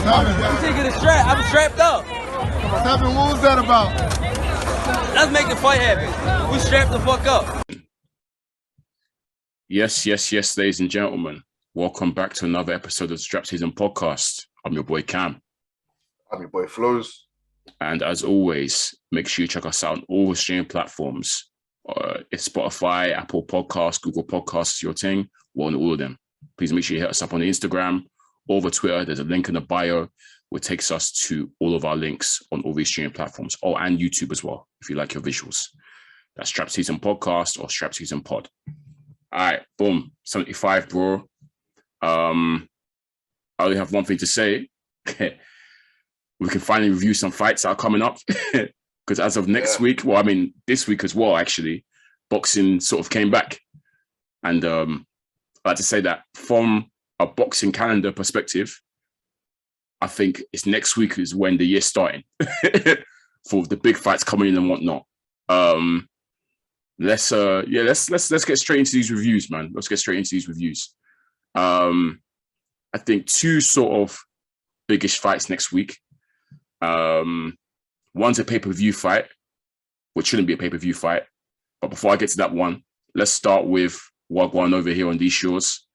I'm taking a strap. I'm strapped up. What's happening? What was that about? Let's make the fight happen. We strapped the fuck up. Yes, ladies and gentlemen. Welcome back to another episode of the SZN Podcast. I'm your boy Kam. I'm your boy Flowz. And as always, make sure you check us out on all the streaming platforms. It's Spotify, Apple Podcasts, Google Podcasts is your thing. We're on all of them. Please make sure you hit us up on the Instagram or the Twitter. There's a link in the bio which takes us to all of our links on all these streaming platforms. Oh, and YouTube as well, if you like your visuals. That's SZN Podcast or SZN Pod. All right, boom, 75, bro. I only have one thing to say. We can finally review some fights that are coming up. Because as of next week, well, I mean, this week as well, actually, boxing sort of came back. And I'd like to say that from a boxing calendar perspective, I think it's next week is when the year's starting for the big fights coming in and whatnot. Let's get straight into these reviews, man. Let's get straight into these reviews. I think two sort of biggish fights next week. One's a pay-per-view fight, which shouldn't be a pay-per-view fight. But before I get to that one, let's start with Wagwan over here on these shores.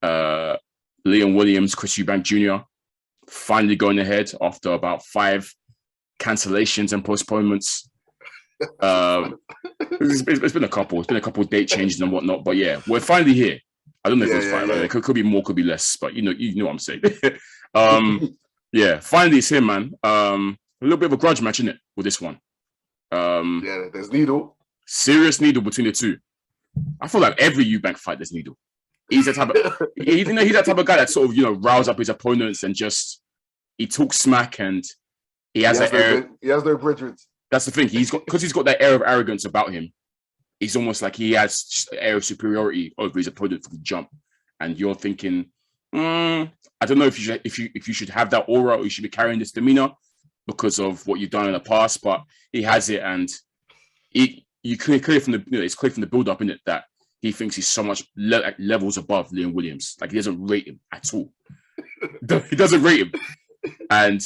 Leon Williams, Chris Eubank Jr. finally going ahead after about 5 cancellations and postponements. It's been a couple. It's been a couple of date changes and whatnot. But yeah, we're finally here. I don't know if it was 5. Right? It could be more, could be less. But you know what I'm saying. Yeah, finally it's him, man. A little bit of a grudge match, isn't it, with this one? Yeah, there's needle. Serious needle between the two. I feel like every Eubank fight there's needle. He's that type of he's that type of guy that sort of riles up his opponents and just he talks smack and he has that air. He has no bridges. That's the thing. He's got that air of arrogance about him. It's almost like he has just an air of superiority over his opponent from the jump. And you're thinking, I don't know if you should have that aura or you should be carrying this demeanor because of what you've done in the past. But he has it, and it's clear from the build up in it that he thinks he's so much levels above Leon Williams. Like he doesn't rate him at all. He doesn't rate him, and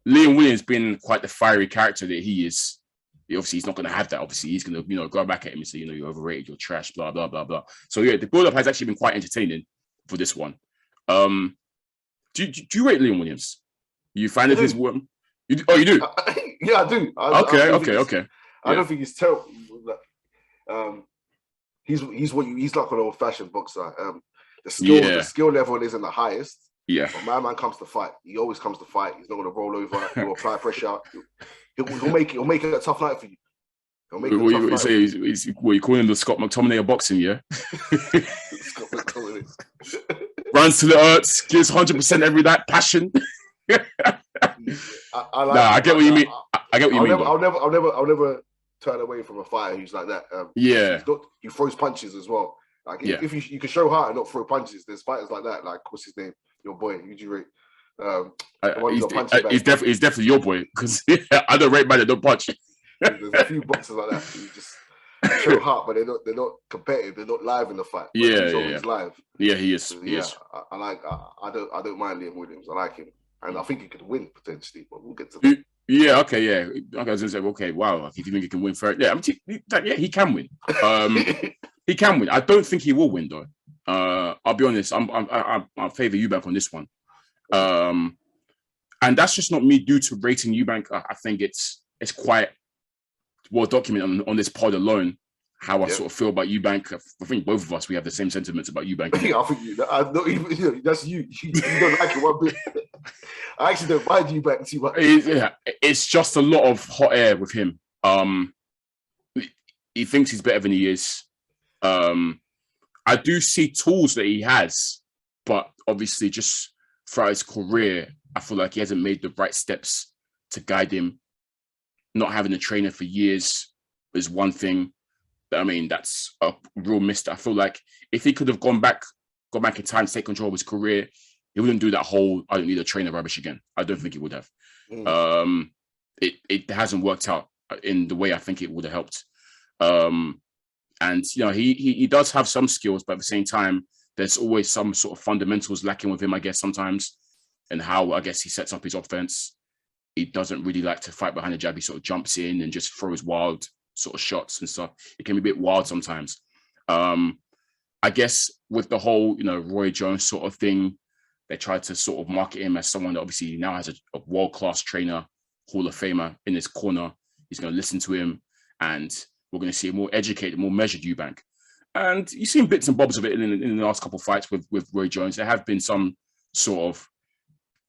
Leon Williams being quite the fiery character that he is. Obviously, he's not going to have that. Obviously, he's going to go back at him and say, you're overrated, you're trash, blah blah blah blah. So yeah, the build up has actually been quite entertaining for this one. Do you rate Leon Williams? You find it his work? You do? Yeah, I do. Okay. I don't think he's terrible. He's like an old-fashioned boxer. The skill level isn't the highest. Yeah. But my man comes to fight. He always comes to fight. He's not going to roll over. He'll apply pressure. He'll make it a tough night for you. You calling him the Scott McTominay of boxing, yeah? Scott McTominay. Runs to the earth, gives 100% every night, passion. I get what you mean. I get what you mean. I'll never turn away from a fighter who's like that. He throws punches as well. Like if you can show heart and not throw punches, there's fighters like that. Like what's his name? Your boy, who do you rate? He's definitely your boy because I don't rate man that don't punch. There's a few boxers like that who just show heart, but they're not competitive. They're not live in the fight. He's always live. Yeah, he is. So, he is. I don't mind Liam Williams. I like him, and I think he could win potentially. But we'll get to that. Yeah. Okay. Yeah. I was gonna say, okay. Wow. If you think he can win first, yeah. He can win. He can win. I don't think he will win though. I'll be honest. I favor Eubank on this one. And that's just not me due to rating Eubank. I think it's quite well documented on this pod alone how I sort of feel about Eubank. I think both of us we have the same sentiments about Eubank. I think that's you. You don't like it one bit. I actually don't mind Eubank too much. It's just a lot of hot air with him. He thinks he's better than he is. I do see tools that he has, but obviously just throughout his career, I feel like he hasn't made the right steps to guide him. Not having a trainer for years is one thing. I mean, that's a real mistake. I feel like if he could have gone back in time to take control of his career, he wouldn't do that whole "I don't need a trainer" rubbish again. I don't think he would have. It hasn't worked out in the way I think it would have helped. And he does have some skills, but at the same time, there's always some sort of fundamentals lacking with him, I guess, sometimes. and how I guess he sets up his offense. He doesn't really like to fight behind the jab. He sort of jumps in and just throws wild sort of shots and stuff. It can be a bit wild sometimes. I guess with the whole, Roy Jones sort of thing, they tried to sort of market him as someone that obviously now has a world-class trainer, Hall of Famer in his corner. He's going to listen to him, and we're going to see a more educated, more measured Eubank. And you've seen bits and bobs of it in the last couple of fights with Roy Jones. There have been some sort of,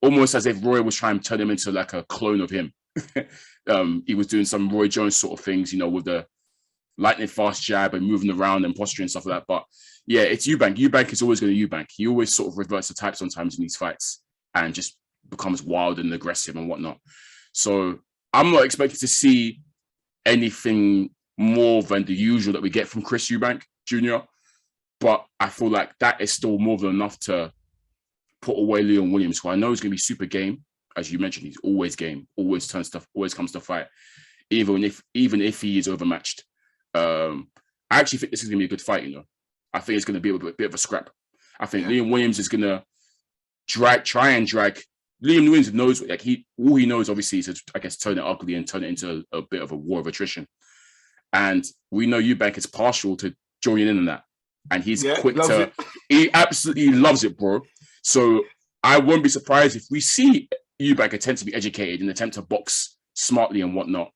almost as if Roy was trying to turn him into like a clone of him. He was doing some Roy Jones sort of things, with the lightning fast jab and moving around and posturing and stuff like that. But yeah, it's Eubank. Eubank is always going to Eubank. He always sort of reverts the type sometimes in these fights and just becomes wild and aggressive and whatnot. So I'm not expecting to see anything more than the usual that we get from Chris Eubank Jr. But I feel like that is still more than enough to put away Leon Williams, who I know is going to be super game. As you mentioned, he's always game, always turns stuff, always comes to fight, even if he is overmatched. I actually think this is going to be a good fight. I think it's going to be a bit of a scrap. I think Leon Williams is going to try and drag. Liam Williams knows, all he knows obviously is to, I guess, turn it ugly and turn it into a bit of a war of attrition. And we know Eubank is partial to joining in on that. And he's quick to, he absolutely loves it, bro. So I won't be surprised if we see Eubank attempt to be educated and attempt to box smartly and whatnot.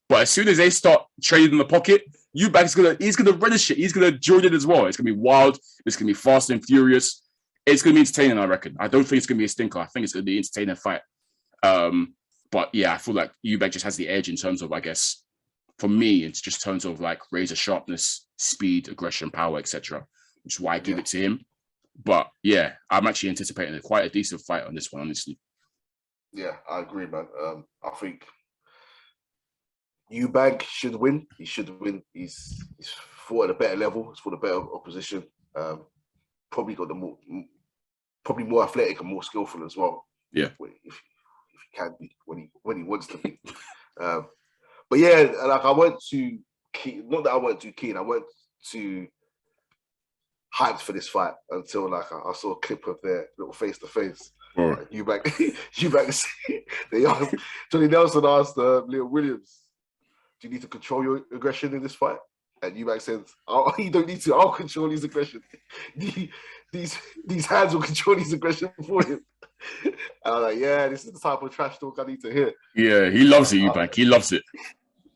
But as soon as they start trading in the pocket, Eubank's he's gonna relish it. He's gonna join it as well. It's gonna be wild. It's gonna be fast and furious. It's gonna be entertaining, I reckon. I don't think it's gonna be a stinker. I think it's gonna be an entertaining fight. But yeah, I feel like Eubank just has the edge in terms of, I guess, for me, it's just terms of like razor sharpness, speed, aggression, power, etc. Which is why I give it to him. But yeah, I'm actually anticipating quite a decent fight on this one, honestly. Yeah, I agree, man. I think Eubank should win. He should win. He's fought at a better level. He's fought a better opposition. Probably got probably more athletic and more skillful as well. Yeah, if he can be when he wants to be. But yeah, like I weren't too keen. Not that I weren't too keen. I weren't too hyped for this fight until like I saw a clip of their little face to face. Eubank, Johnny Nelson asked Leon Williams, "Do you need to control your aggression in this fight?" And Eubank says, "Oh, you don't need to. I'll control his aggression. These hands will control his aggression for him." And I'm like, "Yeah, this is the type of trash talk I need to hear." Yeah, he loves it, Eubank. He loves it.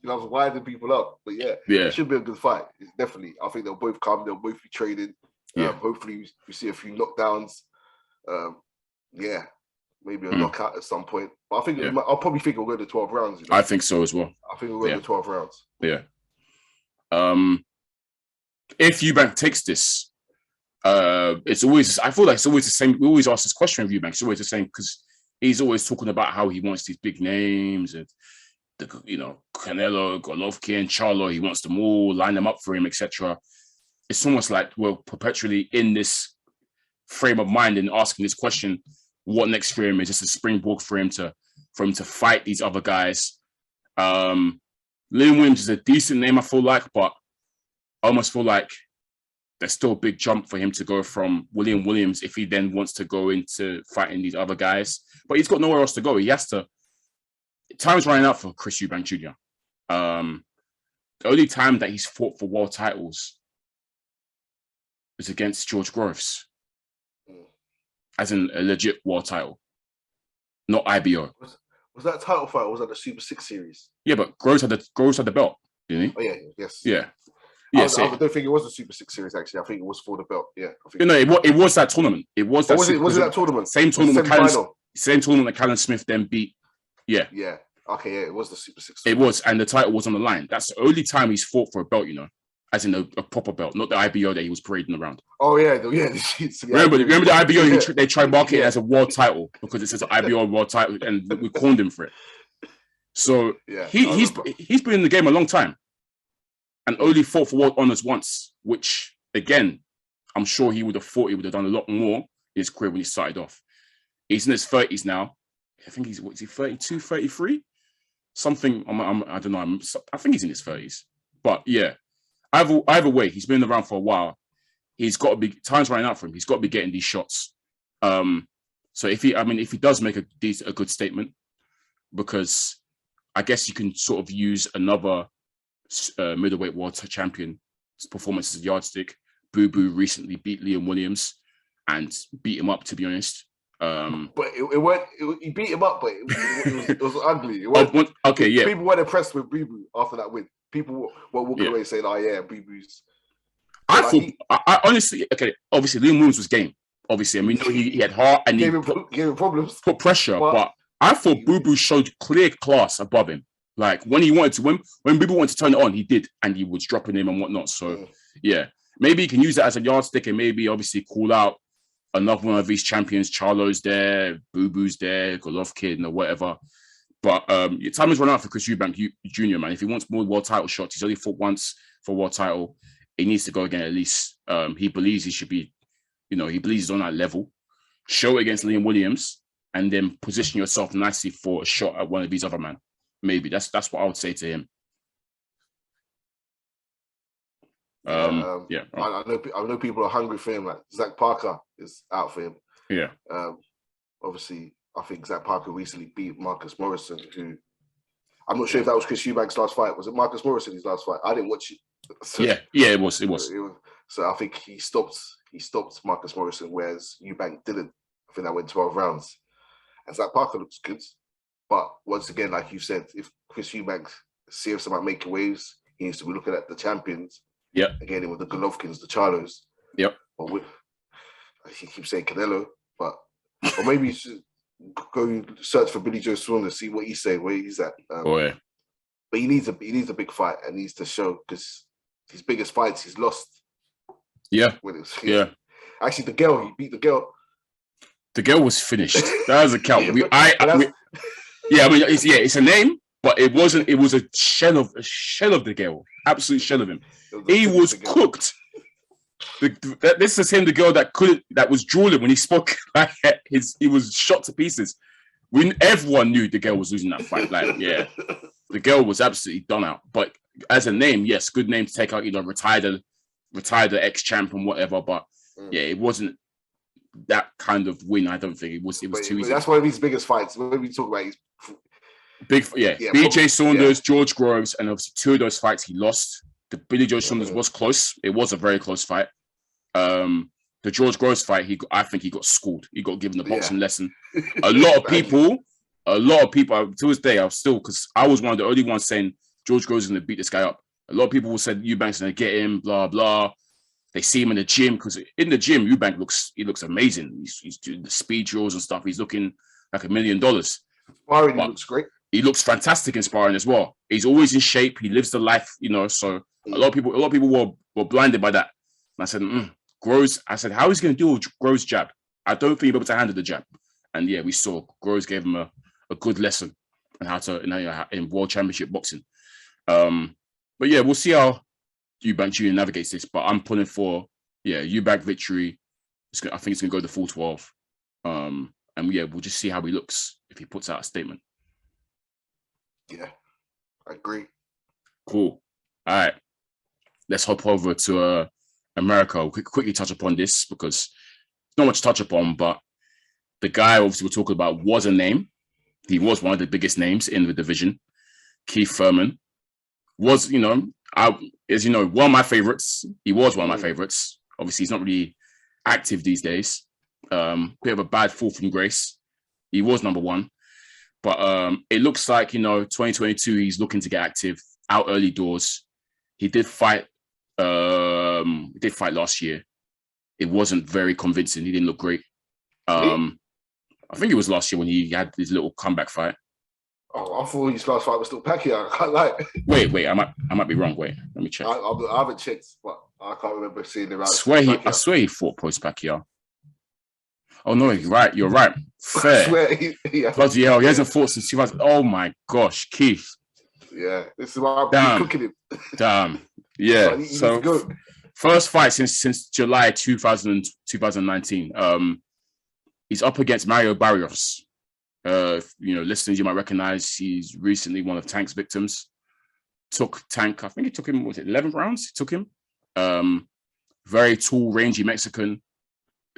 He loves winding people up. But yeah, it should be a good fight. It's definitely. I think they'll both come. They'll both be trading. Hopefully, we see a few knockdowns. Yeah, maybe a knockout at some point. But I think I'll probably think we'll go to 12 rounds. I think so as well. I think we'll go to 12 rounds. Yeah. If Eubank takes this, it's always, I feel like it's always the same. We always ask this question of Eubank. It's always the same because he's always talking about how he wants these big names and Canelo, Golovkin, Charlo. He wants them all, line them up for him, etc. It's almost like we're perpetually in this frame of mind and asking this question: what next for him? Is this a springboard for him to fight these other guys? Liam Williams is a decent name, I feel like, but I almost feel like there's still a big jump for him to go from William Williams if he then wants to go into fighting these other guys. But he's got nowhere else to go. He has to. Time's running out for Chris Eubank Jr. The only time that he's fought for world titles is against George Groves, as in a legit world title, not IBO. Was that a title fight or was that the Super 6 series? Yeah, but Groves had the belt, didn't he? Oh yeah, yes. Yeah. I don't think it was the Super 6 series actually. I think it was for the belt. Yeah. It was that tournament. It was that. Was it that tournament? Same tournament. Same tournament that Callum Smith then beat. Yeah. Yeah. Okay. Yeah. It was the Super 6. It was, and the title was on the line. That's the only time he's fought for a belt. As in a proper belt, not the IBO that he was parading around. Oh yeah, Remember the IBO? They tried marketing it as a world title because it says IBO world title, and we called him for it. So he's been in the game a long time, and only fought for world honors once. Which again, I'm sure he would have thought he would have done a lot more in his career when he started off. He's in his 30s now. I think he's 32, 33, something. I don't know. I think he's in his 30s, but yeah. Either way, he's been around for a while. He's got to be, time's running out for him. He's got to be getting these shots. So if he does make a good statement, because I guess you can sort of use another middleweight world champion performance as a yardstick. Boo Boo recently beat Liam Williams and beat him up, to be honest. But he beat him up, but it was ugly. People weren't impressed with Boo Boo after that win. People were walking away saying, "Oh yeah, Boo Boo's." I honestly, obviously Liam Williams was game. Obviously, and we know he had heart and gave him problems, put pressure. But I thought Boo Boo showed clear class above him. Like when he wanted to win, when Boo Boo wanted to turn it on, he did, and he was dropping him and whatnot. So yeah, maybe he can use that as a yardstick, and maybe obviously call out another one of these champions. Charlo's there, Boo Boo's there, Golovkin or whatever. But time has run out for Chris Eubank Jr. Man, if he wants more world title shots, he's only fought once for world title. He needs to go again at least. He believes he should be. He believes he's on that level. Show it against Liam Williams, and then position yourself nicely for a shot at one of these other men. Maybe that's what I would say to him. I know people are hungry for him. Like Zach Parker is out for him. Yeah. Obviously, I think Zach Parker recently beat Marcus Morrison, who I'm not sure if that was Chris Eubank's last fight. Was it Marcus Morrison his last fight? I didn't watch it. So, it was. So I think he stopped Marcus Morrison, whereas Eubank didn't. I think that went 12 rounds. And Zach Parker looks good. But once again, like you said, if Chris Eubank serious about making waves, he needs to be looking at the champions. Yeah. Again, with the Golovkins, the Charlos. Yep. He keeps saying Canelo, or maybe you should go search for Billy Joe Saunders, see what he's saying, where he's at. But he needs a big fight and needs to show, because his biggest fights he's lost. Yeah. Actually, he beat the girl. The girl was finished. That was a count. It's a name, but it wasn't. It was a shell of the girl. Absolute shell of him. He was cooked. This is him, the girl that was drooling when he spoke. He was shot to pieces. Everyone knew the girl was losing that fight. The girl was absolutely done out. But as a name, yes, good name to take out. Retire the ex-champ and whatever. But it wasn't that kind of win. I don't think it was too easy. That's one of his biggest fights. When we talk about his BJ Saunders, George Groves, and obviously two of those fights he lost. The Billy Joe Saunders was close. It was a very close fight. The George Groves fight, I think he got schooled. He got given a boxing lesson. A lot of people to this day, because I was one of the only ones saying George Groves is going to beat this guy up. A lot of people said Eubank's going to get him, blah blah. They see him in the gym, because in the gym, Eubank looks amazing. He's doing the speed drills and stuff. He's looking like $1 million. Sparring, he looks great. He looks fantastic in sparring as well. He's always in shape. He lives the life, So a lot of people were blinded by that. And I said, Groves. I said, how is he going to deal with Groves' jab? I don't think he'll be able to handle the jab. And we saw Groves gave him a good lesson on how to in world championship boxing. But we'll see how Eubank Jr. navigates this. But I'm pulling for Eubank victory. I think it's going to go the full 12. And we'll just see how he looks if he puts out a statement. Yeah, I agree. Cool. All right. Let's hop over to America. We'll quickly touch upon this because there's not much to touch upon, but the guy obviously we're talking about was a name. He was one of the biggest names in the division. Keith Thurman was, one of my favorites. He was one of my favorites. Obviously, he's not really active these days. Bit of a bad fall from grace. He was number one. But it looks like, 2022, he's looking to get active, out early doors. He did fight last year. It wasn't very convincing. He didn't look great. I think it was last year when he had his little comeback fight. Oh, I thought his last fight was still Pacquiao. I can't lie. Wait, I might be wrong. Wait, let me check. I haven't checked, but I can't remember seeing him. I swear he fought post Pacquiao. Oh no, you're right. Fair. Bloody hell, he hasn't fought since 2000. Oh my gosh, Keith. Yeah, this is why I'm cooking him. Damn. Yeah. So first fight since July 2019. He's up against Mario Barrios. Listeners, you might recognize he's recently one of Tank's victims. Took Tank, I think it took him, 11 rounds? It took him. Very tall, rangy Mexican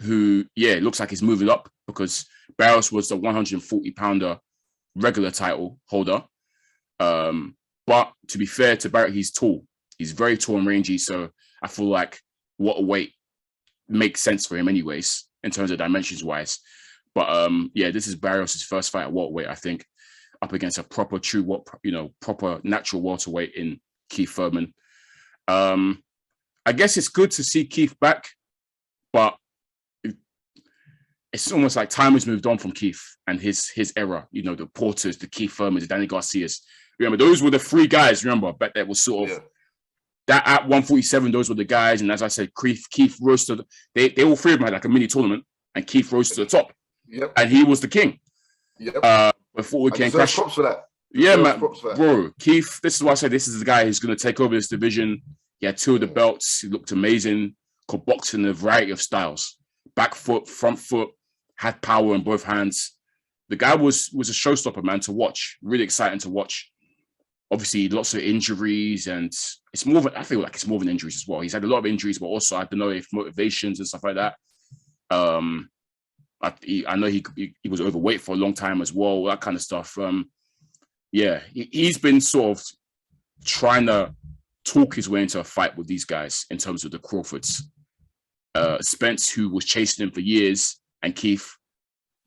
who, looks like he's moving up because Barrios was the 140-pounder regular title holder. But to be fair to Barrios, he's tall. He's very tall and rangy. So I feel like welterweight makes sense for him anyways, in terms of dimensions wise. But this is Barrios' first fight at welterweight, I think, up against a proper natural welterweight in Keith Thurman. I guess it's good to see Keith back, but it's almost like time has moved on from Keith and his era. You know, the Porters, the Keith Thurmans, the Danny Garcias. Remember, those were the three guys, back that was sort of that at 147, those were the guys. And as I said, Keith rose to they all three of them had like a mini tournament, and Keith rose to the top. Yep. And he was the king. Yep. Before we came crash. Props for that. Yeah, man. Bro, Keith, this is why I said this is the guy who's going to take over this division. He had 2 of the belts. He looked amazing. Could box in a variety of styles. Back foot, front foot, had power in both hands. The guy was a showstopper, man, to watch. Really exciting to watch. Obviously, lots of injuries, and I feel like it's more than injuries as well. He's had a lot of injuries, but also I don't know if motivations and stuff like that. I know he was overweight for a long time as well, that kind of stuff. He's been sort of trying to talk his way into a fight with these guys in terms of the Crawfords. Spence, who was chasing him for years, and Keith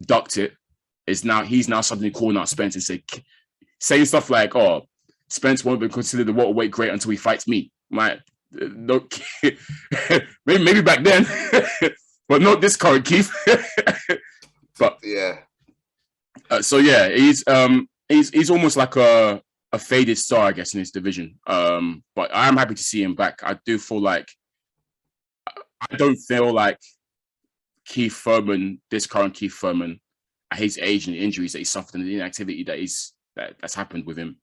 ducked it, he's now suddenly calling out Spence and saying stuff like, "Oh, Spence won't be considered the welterweight great until he fights me." Like, no, maybe back then, but not this current Keith. But he's almost like a faded star, I guess, in his division. But I'm happy to see him back. I don't feel like Keith Thurman, this current Keith Thurman, at his age and the injuries that he suffered and the inactivity that's happened with him,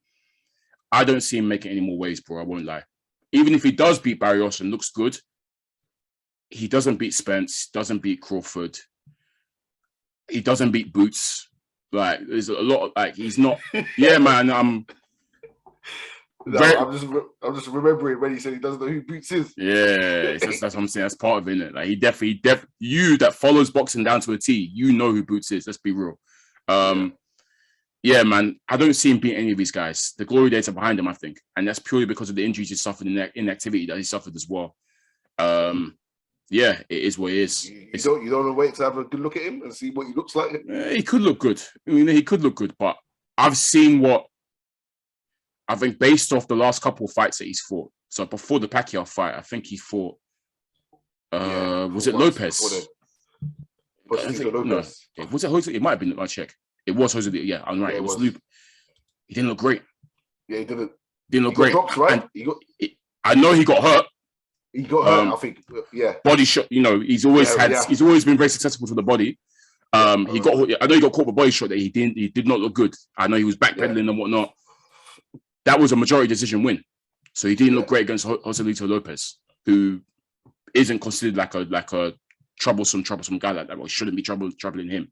I don't see him making any more waves, bro. I won't lie. Even if he does beat Barrios and looks good, he doesn't beat Spence, doesn't beat Crawford, he doesn't beat Boots. Like, there's a lot of, like, he's not. Yeah, man. I'm just remembering when he said he doesn't know who Boots is. Yeah, that's what I'm saying. That's part of it, innit? Like, he definitely, you that follows boxing down to a T, you know who Boots is. Let's be real. Yeah, man. I don't see him beating any of these guys. The glory days are behind him, I think, and that's purely because of the injuries he suffered and the inactivity that he suffered as well. Yeah, it is what it is. You don't want to wait to have a good look at him and see what he looks like? He could look good. I mean, he could look good, but I've seen what I think based off the last couple of fights that he's fought. So before the Pacquiao fight, I think he fought. Was it Lopez? No, was it Jose? It might have been. I'll check. It was Jose. Yeah, I'm right. It was Luke. He didn't look great. Yeah, he didn't. Didn't look great. Dropped, right? I know he got hurt. He got hurt, I think. Yeah. Body shot. You know, he's always He's always been very successful for the body. I know he got caught with a body shot that he did not look good. I know he was backpedaling and whatnot. That was a majority decision win. So he didn't look great against Joselito Lopez, who isn't considered like a troublesome guy like that. Well, shouldn't be troubling him.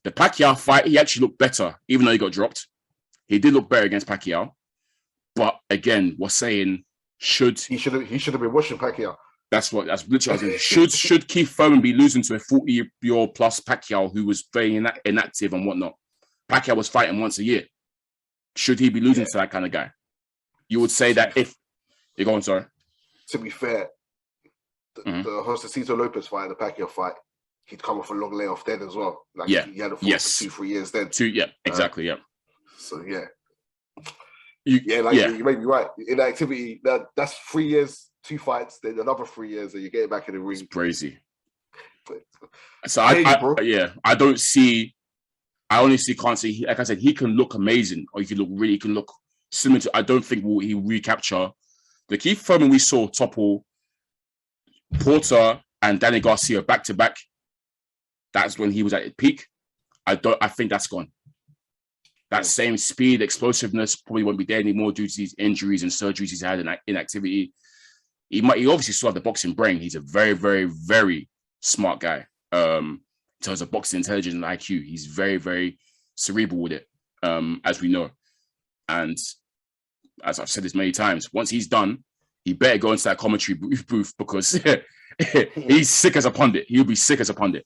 The Pacquiao fight, he actually looked better, even though he got dropped. He did look better against Pacquiao. But again, we're saying he should have been watching Pacquiao. That's literally what I was saying. Should Keith Thurman be losing to a 40-year-plus Pacquiao who was very inactive and whatnot? Pacquiao was fighting once a year. Should he be losing to that kind of guy? You would say that if you're going, sorry. To be fair, the Joselito Lopez fight and the Pacquiao fight, he'd come off a long layoff then as well. Like, he had a fight for 2-3 years then. Exactly. So you may be right. Inactivity, that's 3 years, 2 fights, then another 3 years, and you get back in the ring. It's crazy. So I don't see. I honestly can't see. Like I said, he can look amazing, or he can look similar to. I don't think he will recapture the Keith Thurman we saw topple Porter and Danny Garcia back to back. That's when he was at his peak. I think that's gone. That same speed, explosiveness probably won't be there anymore due to these injuries and surgeries he's had and inactivity. He obviously still have the boxing brain. He's a very, very, very smart guy. In terms of boxing intelligence and IQ, he's very, very cerebral with it, as we know. And as I've said this many times, once he's done, he better go into that commentary booth because he's sick as a pundit. He'll be sick as a pundit.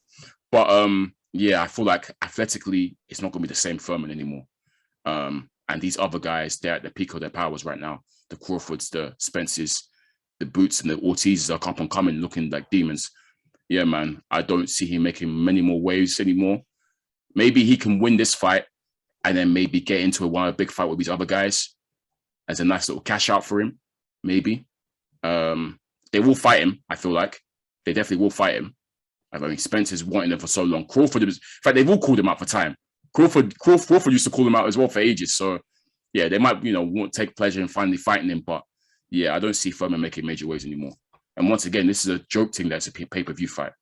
But yeah, I feel like athletically, it's not going to be the same Thurman anymore. And these other guys, they're at the peak of their powers right now. The Crawfords, the Spencers, the Boots, and the Ortizes are up and coming, looking like demons. Yeah, man, I don't see him making many more waves anymore. Maybe he can win this fight and then maybe get into a big fight with these other guys as a nice little cash out for him. Maybe. They will fight him, I feel like. They definitely will fight him. I mean, Spencer's wanting them for so long. Crawford, in fact, they've all called him out for time. Crawford used to call him out as well for ages. So, yeah, they might, won't take pleasure in finally fighting him. But, yeah, I don't see Thurman making major waves anymore. And once again, this is a joke thing that's a pay-per-view fight.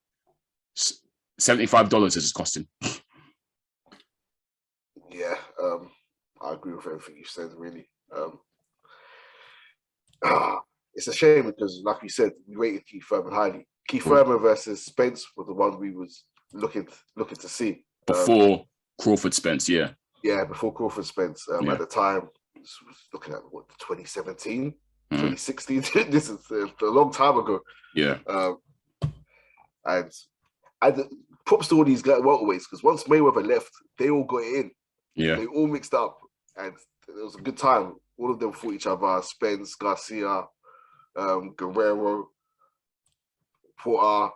$75 is it's costing. Yeah, I agree with everything you said, really. It's a shame because, like we said, we rated Keith Thurman highly. Keith Thurman versus Spence was the one we was looking to see. Before Crawford Spence, yeah. Yeah, before Crawford Spence. At the time, was looking at, 2017, 2016? This is a long time ago. Yeah. And props to all these guys welterweights, because once Mayweather left, they all got in. Yeah. They all mixed up, and it was a good time. All of them fought each other. Spence, Garcia, Guerrero, Porter,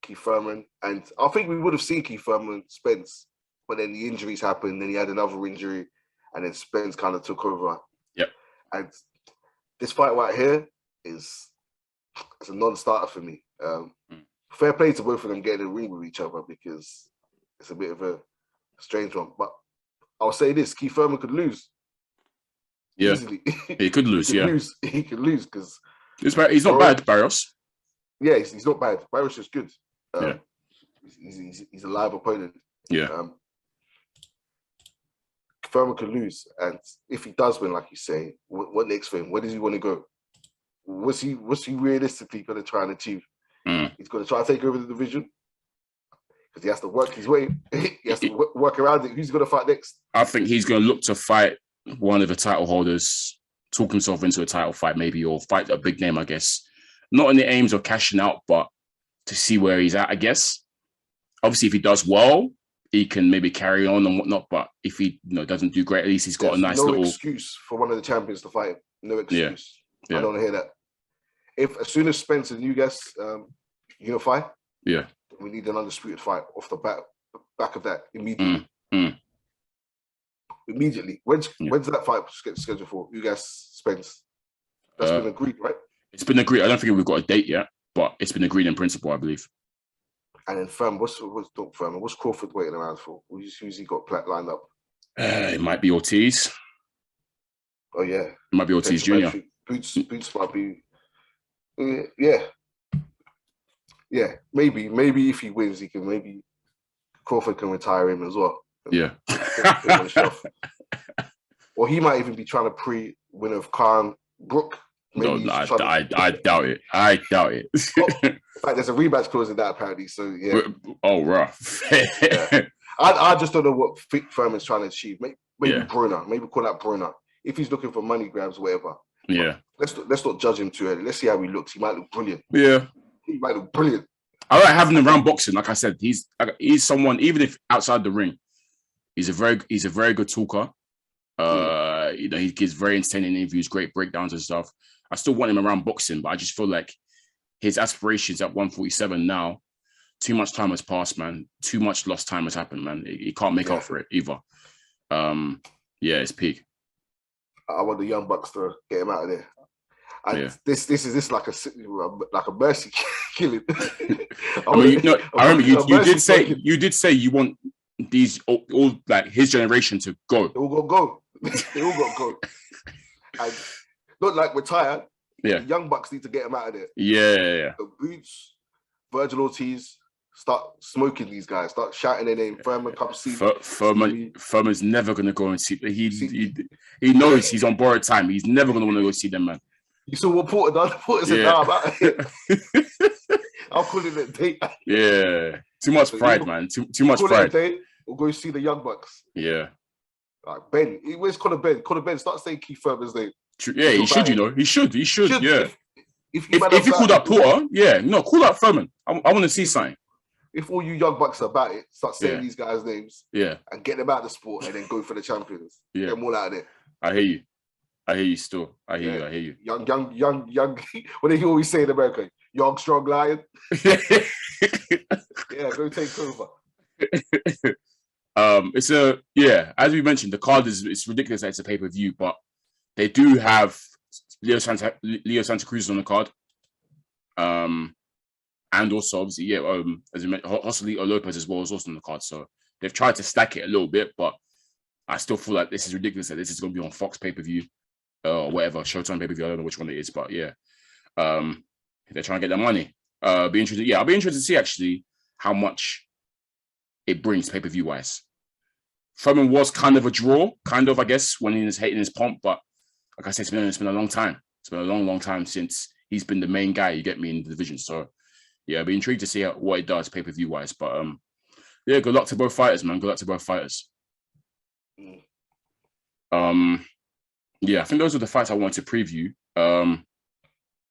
Keith Thurman. And I think we would have seen Keith Thurman, Spence, but then the injuries happened, then he had another injury, and then Spence kind of took over. Yep. And this fight right here it's a non-starter for me. Fair play to both of them getting in the ring with each other, because it's a bit of a strange one. But I'll say this, Keith Thurman could lose. Yeah, easily. He could lose, He could lose because... He's not bad, Barrios. Yeah, he's not bad. Barrios is good. He's a live opponent. Yeah. Thurman could lose. And if he does win, like you say, what next for him? Where does he want to go? What's he realistically going to try and achieve? He's going to try and take over the division because he has to work his way. He has to work around it. Who's going to fight next? I think he's going to look to fight one of the title holders, talk himself into a title fight maybe, or fight a big name, I guess. Not in the aims of cashing out, but to see where he's at, I guess. Obviously, if he does well, he can maybe carry on and whatnot. But if he doesn't do great, at least he's got a nice little... No excuse for one of the champions to fight him. No excuse. Yeah. I don't want to hear that. As soon as Spence and you guys unify, we need an undisputed fight off the back of that immediately. Immediately. When's that fight scheduled for? You guys, Spence? That's been agreed, right? It's been agreed. I don't think we've got a date yet, but it's been agreed in principle, I believe. And then Thurman, what's Crawford waiting around for? Who's he got lined up? It might be Ortiz. Oh yeah, it might be Ortiz Jr. Boots might be. Yeah. Maybe if he wins, he can maybe Crawford can retire him as well. Yeah. Or he might even be trying to pre-win of Khan Brook. I doubt it. I doubt it. In fact, there's a rematch clause in that apparently. So yeah. Oh, rough. I just don't know what Thurman's trying to achieve. Maybe Brunner. Maybe call that Brunner. If he's looking for money grabs, whatever. Yeah. But let's not judge him too early. Let's see how he looks. He might look brilliant. Yeah. He might look brilliant. I like having him around boxing. Like I said, he's someone. Even if outside the ring, he's a very good talker. He gives very entertaining interviews, great breakdowns and stuff. I still want him around boxing, but I just feel like his aspirations at 147 now, too much time has passed, man. Too much lost time has happened, man. He can't make up for it either. It's peak. I want the Young Bucks to get him out of there. And this is like a mercy killing. I remember you did say you want these all like his generation to go. They all got to go. They all got to go. And not like we're tired. Yeah. The Young Bucks need to get him out of there. Yeah. The Boots, Virgil Ortiz, start smoking these guys. Start shouting their name. Thurman, come see me. Thurman's never going to go and see. He knows he's on borrowed time. He's never going to want to go see them, man. You saw what Porter done? Porter said, "Nah, I'm out of here." I'll call it a date. Yeah. Too much pride, man. Too much pride. We'll go see the Young Bucks. Yeah. Like Ben. Where's Conor Ben? Conor Ben, start saying Keith Thurman's name. Yeah, he should, He should, yeah. If you call that Porter, call that Thurman. I want to see something. if all you young bucks are about it, start saying these guys' names, and get them out of the sport, and then go for the champions. Get them all out of there. I hear you. Still, I hear you. Young. What do you always say in America? Young, strong lion. Yeah, go take over. It's as we mentioned, the card it's ridiculous that it's a pay-per-view, but they do have Leo Santa Cruz on the card. And also obviously, as we mentioned, Joselito Lopez as well is also on the card. So they've tried to stack it a little bit, but I still feel like this is ridiculous that this is going to be on Fox pay-per-view or whatever, Showtime pay-per-view. I don't know which one it is, but they're trying to get their money. I'll be interested to see actually how much it brings pay-per-view wise. Thurman was kind of a draw, I guess, when he was hitting his pomp, but like I said, it's been a long time. It's been a long, long time since he's been the main guy, you get me, in the division. So I'll be intrigued to see what it does pay-per-view wise. But good luck to both fighters, man. Good luck to both fighters. I think those are the fights I wanted to preview.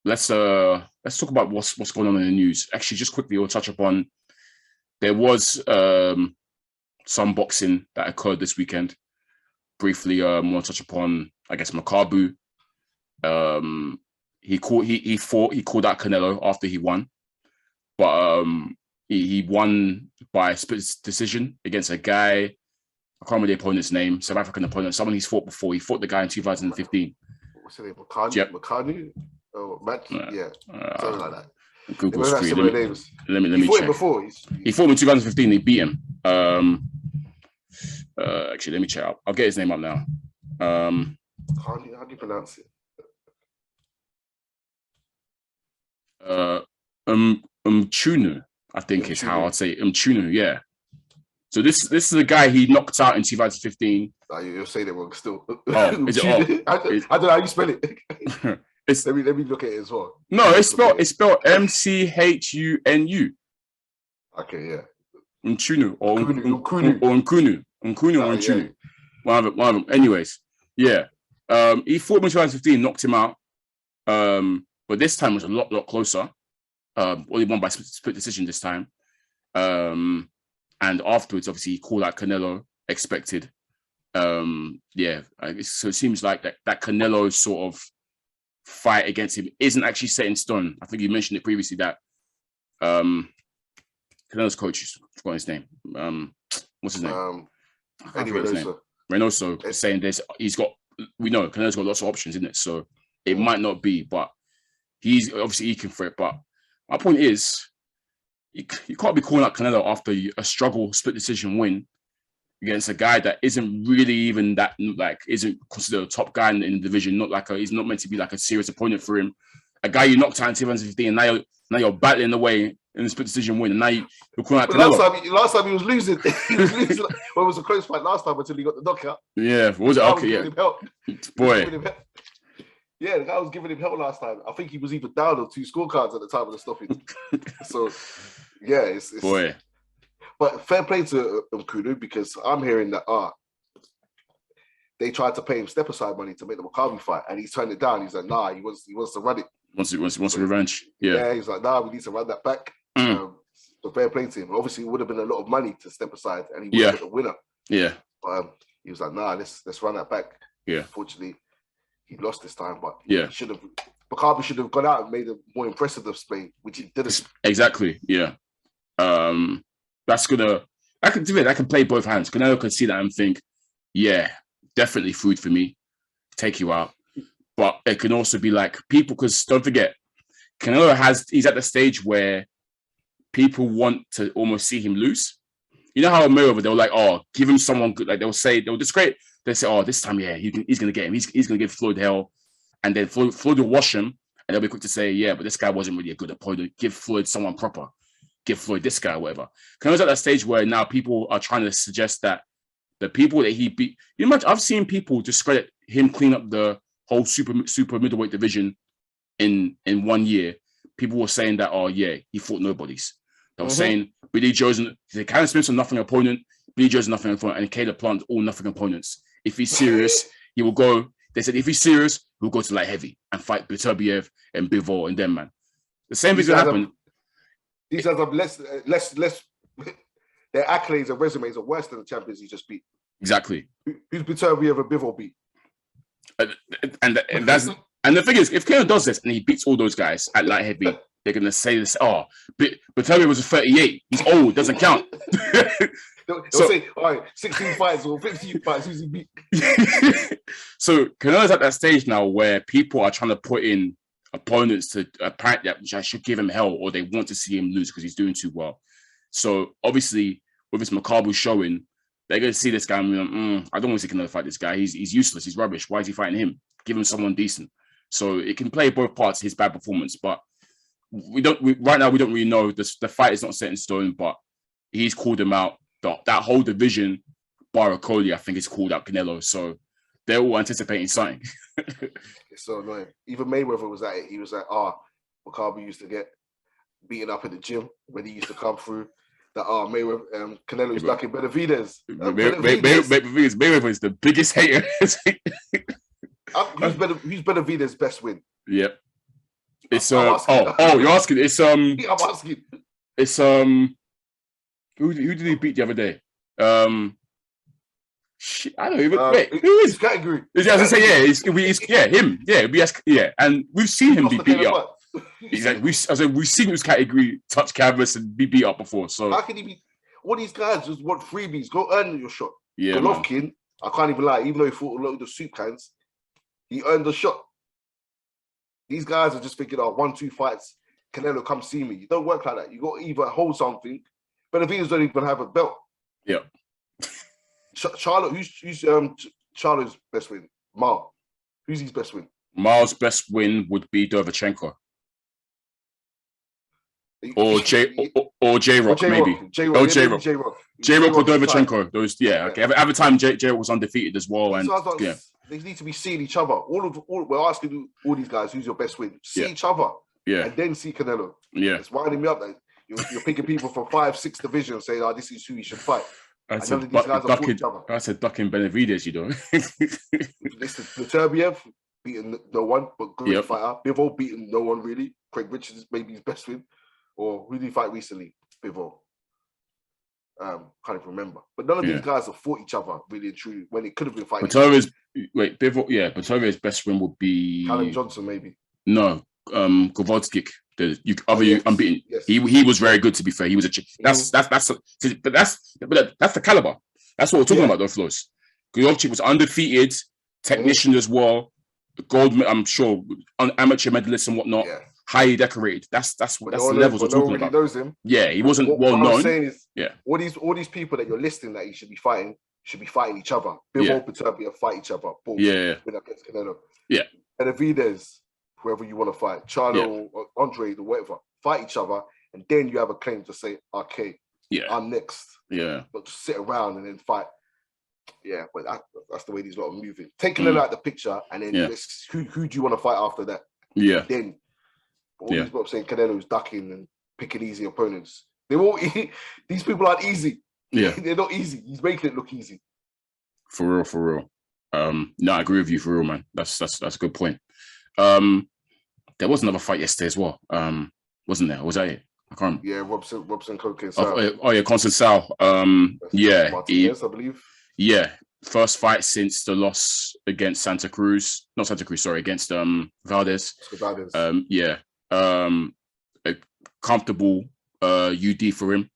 Let's talk about what's going on in the news. Actually, just quickly, we'll touch upon. There was some boxing that occurred this weekend. Briefly, we'll touch upon, I guess, Makabu. He called out Canelo after he won, but he won by split decision against a guy. I can't remember the opponent's name. South African opponent, someone he's fought before. He fought the guy in 2015. What's his name? Makanu? Oh, something like that. Google screen. Let me fought check. Him before. He fought him in 2015. They beat him. Actually, let me check out. I'll get his name up now. How do you pronounce it? Chunu, I think is how I'd say Chunu. Yeah. So this is a guy he knocked out in 2015. You're saying it wrong still. Oh, is it? I don't know how you spell it. Let me look at it as well. No, it's spelled Mchunu. Okay, yeah. Nchunu or Nkunu. Nkunu or Nchunu. One of them. Anyways, yeah. He fought him in 2015, knocked him out. But this time was a lot closer. Only won by split decision this time. And afterwards, obviously, he called out Canelo, expected. So it seems like that Canelo sort of fight against him isn't actually set in stone. I think you mentioned it previously that Canelo's coach, I forgot his name. What's his name? Reynoso saying we know Canelo's got lots of options, isn't it? So it might not be, but he's obviously eking for it. But my point is, you can't be calling out Canelo after a struggle split decision win against a guy that isn't really even that, like, isn't considered a top guy in the division. He's not meant to be like a serious opponent for him. A guy you knocked out in 2015, and now you're battling away in the split decision win, and now you're calling out Canelo. Last time he was losing. He was losing. Well, it was a close fight last time until he got the knockout. Yeah, was it? Okay, yeah. Boy. Yeah, the guy was giving him hell last time. I think he was even down on 2 scorecards at the time of the stoppage. So, yeah, it's boy. But fair play to Nkunu, because I'm hearing that they tried to pay him step aside money to make the Makabu fight, and he's turned it down. He's like, nah, he wants to run it. Wants a revenge. Yeah, he's like, nah, we need to run that back. So fair play to him. Obviously, it would have been a lot of money to step aside, and he would have been the winner. Yeah, but he was like, nah, let's run that back. Yeah, unfortunately, he lost this time, but Makabu should have gone out and made a more impressive display, which he didn't. Exactly. Yeah. I can play both hands. Canelo can see that and think, yeah, definitely food for me. Take you out. But it can also be like people, because don't forget, Canelo he's at the stage where people want to almost see him lose. You know how a Mayweather, they were like, oh, give him someone good. Like they'll discredit. They say, oh, this time, he's going to get him. He's going to give Floyd hell. And then Floyd will wash him. And they'll be quick to say, yeah, but this guy wasn't really a good opponent. Give Floyd someone proper. Give Floyd this guy or whatever. Canelo's at that stage where now people are trying to suggest that the people that he beat, I've seen people discredit him clean up the whole super middleweight division in 1 year. People were saying that, oh yeah, he fought nobodies. They were saying Billy Joe's, Callum Smith's a nothing opponent, Billy Joe's a nothing opponent, and Caleb Plant all nothing opponents. If he's serious, he will go. They said if he's serious, he'll go to light heavy and fight Beterbiev and Bivol and them, man. The same thing's gonna happen. These guys have less. Their accolades and resumes are worse than the champions he just beat. Exactly. Who's Beterbiev ever Bivol beat? And the thing is, if Canelo does this and he beats all those guys at light heavy, they're gonna say this. Oh, Beterbiev was a 38. He's old. Doesn't count. They'll say, all right, 16 fights or 15 fights. Who's he beat? So Canelo's at that stage now where people are trying to put in opponents to apparently which I should give him hell, or they want to see him lose because he's doing too well. So obviously, with his Makabu showing, they're going to see this guy and be like, I don't want to see Canelo fight this guy. He's useless. He's rubbish. Why is he fighting him? Give him someone decent. So it can play both parts, his bad performance. But right now, we don't really know. The fight is not set in stone, but he's called him out. That whole division, bar Cody, I think, is called out Canelo. So they're all anticipating something. It's so annoying. Even Mayweather was at it. He was like, Makabu used to get beaten up in the gym when he used to come through. That Mayweather, Canelo's ducking Benavidez. Mayweather is the biggest hater. Who's Benavidez's best win? Yep. It's you're asking. It's I'm asking. It's who did he beat the other day? I don't even. Who is category? As I say, him. And we've seen him be beat up. Exactly. We've seen his category touch canvas and be beat up before. So how can he be? All these guys just want freebies. Go earn your shot. Yeah, Golovkin, I can't even lie. Even though he fought a lot of the soup cans, he earned the shot. These guys are just thinking, 1-2 fights. Canelo, come see me. You don't work like that. You got to either hold something. Benavidez don't even have a belt. Yeah. Charlo, who's Charlo's best win? Mal. Who's his best win? Mal's best win would be Derevchenko. Or J-Rock, maybe. J-Rock. J-Rock or Derevchenko. Those, okay. At the time, J-Rock was undefeated as well. And they need to be seeing each other. We're asking all these guys, who's your best win? See each other. Yeah. And then see Canelo. Yeah. It's winding me up. Like, you're picking people from 5-6 divisions saying, this is who you should fight. I said ducking Benavidez, you know. Listen, Beterbiev beating no one, but great fighter. Bivol beating no one really. Craig Richards maybe his best win. Or who did he fight recently? Bivol. Can't even remember. But none of these guys have fought each other really and truly when it could have been fighting. Beterbiev's best win would be Callum Johnson, maybe. No, Kowalski. Unbeaten. Yes. He was very good, to be fair. He was that's the caliber. That's what we're talking about, though, Flowz. Kowalski was undefeated, technician as well, gold. I'm sure amateur medalist and whatnot. Yeah. Highly decorated. That's the levels we're talking about. Knows him. Yeah, he wasn't well known. What I'm saying is, all these people that you're listing that he should be fighting each other. Bivol, Beterbiev fight each other. Boom. Yeah. Win against Canelo. Yeah. Benavidez, whoever you want to fight, Charlo or Andre or whatever, fight each other, and then you have a claim to say, okay, I'm next. Yeah. But just sit around and then fight. Yeah, but that's the way these lot are moving. Take Canelo out the picture, and then who do you want to fight after that? Yeah. Then all these people saying Canelo's ducking and picking easy opponents. They won't. These people aren't easy. Yeah, they're not easy. He's making it look easy. For real. No, I agree with you. For real, man. That's a good point. There was another fight yesterday as well. Wasn't there? Was that it? I can't remember. Yeah, Robson Coke. Constant Sal. Martinez, I believe. Yeah, first fight since the loss against against Valdez. Valdez. A comfortable UD for him.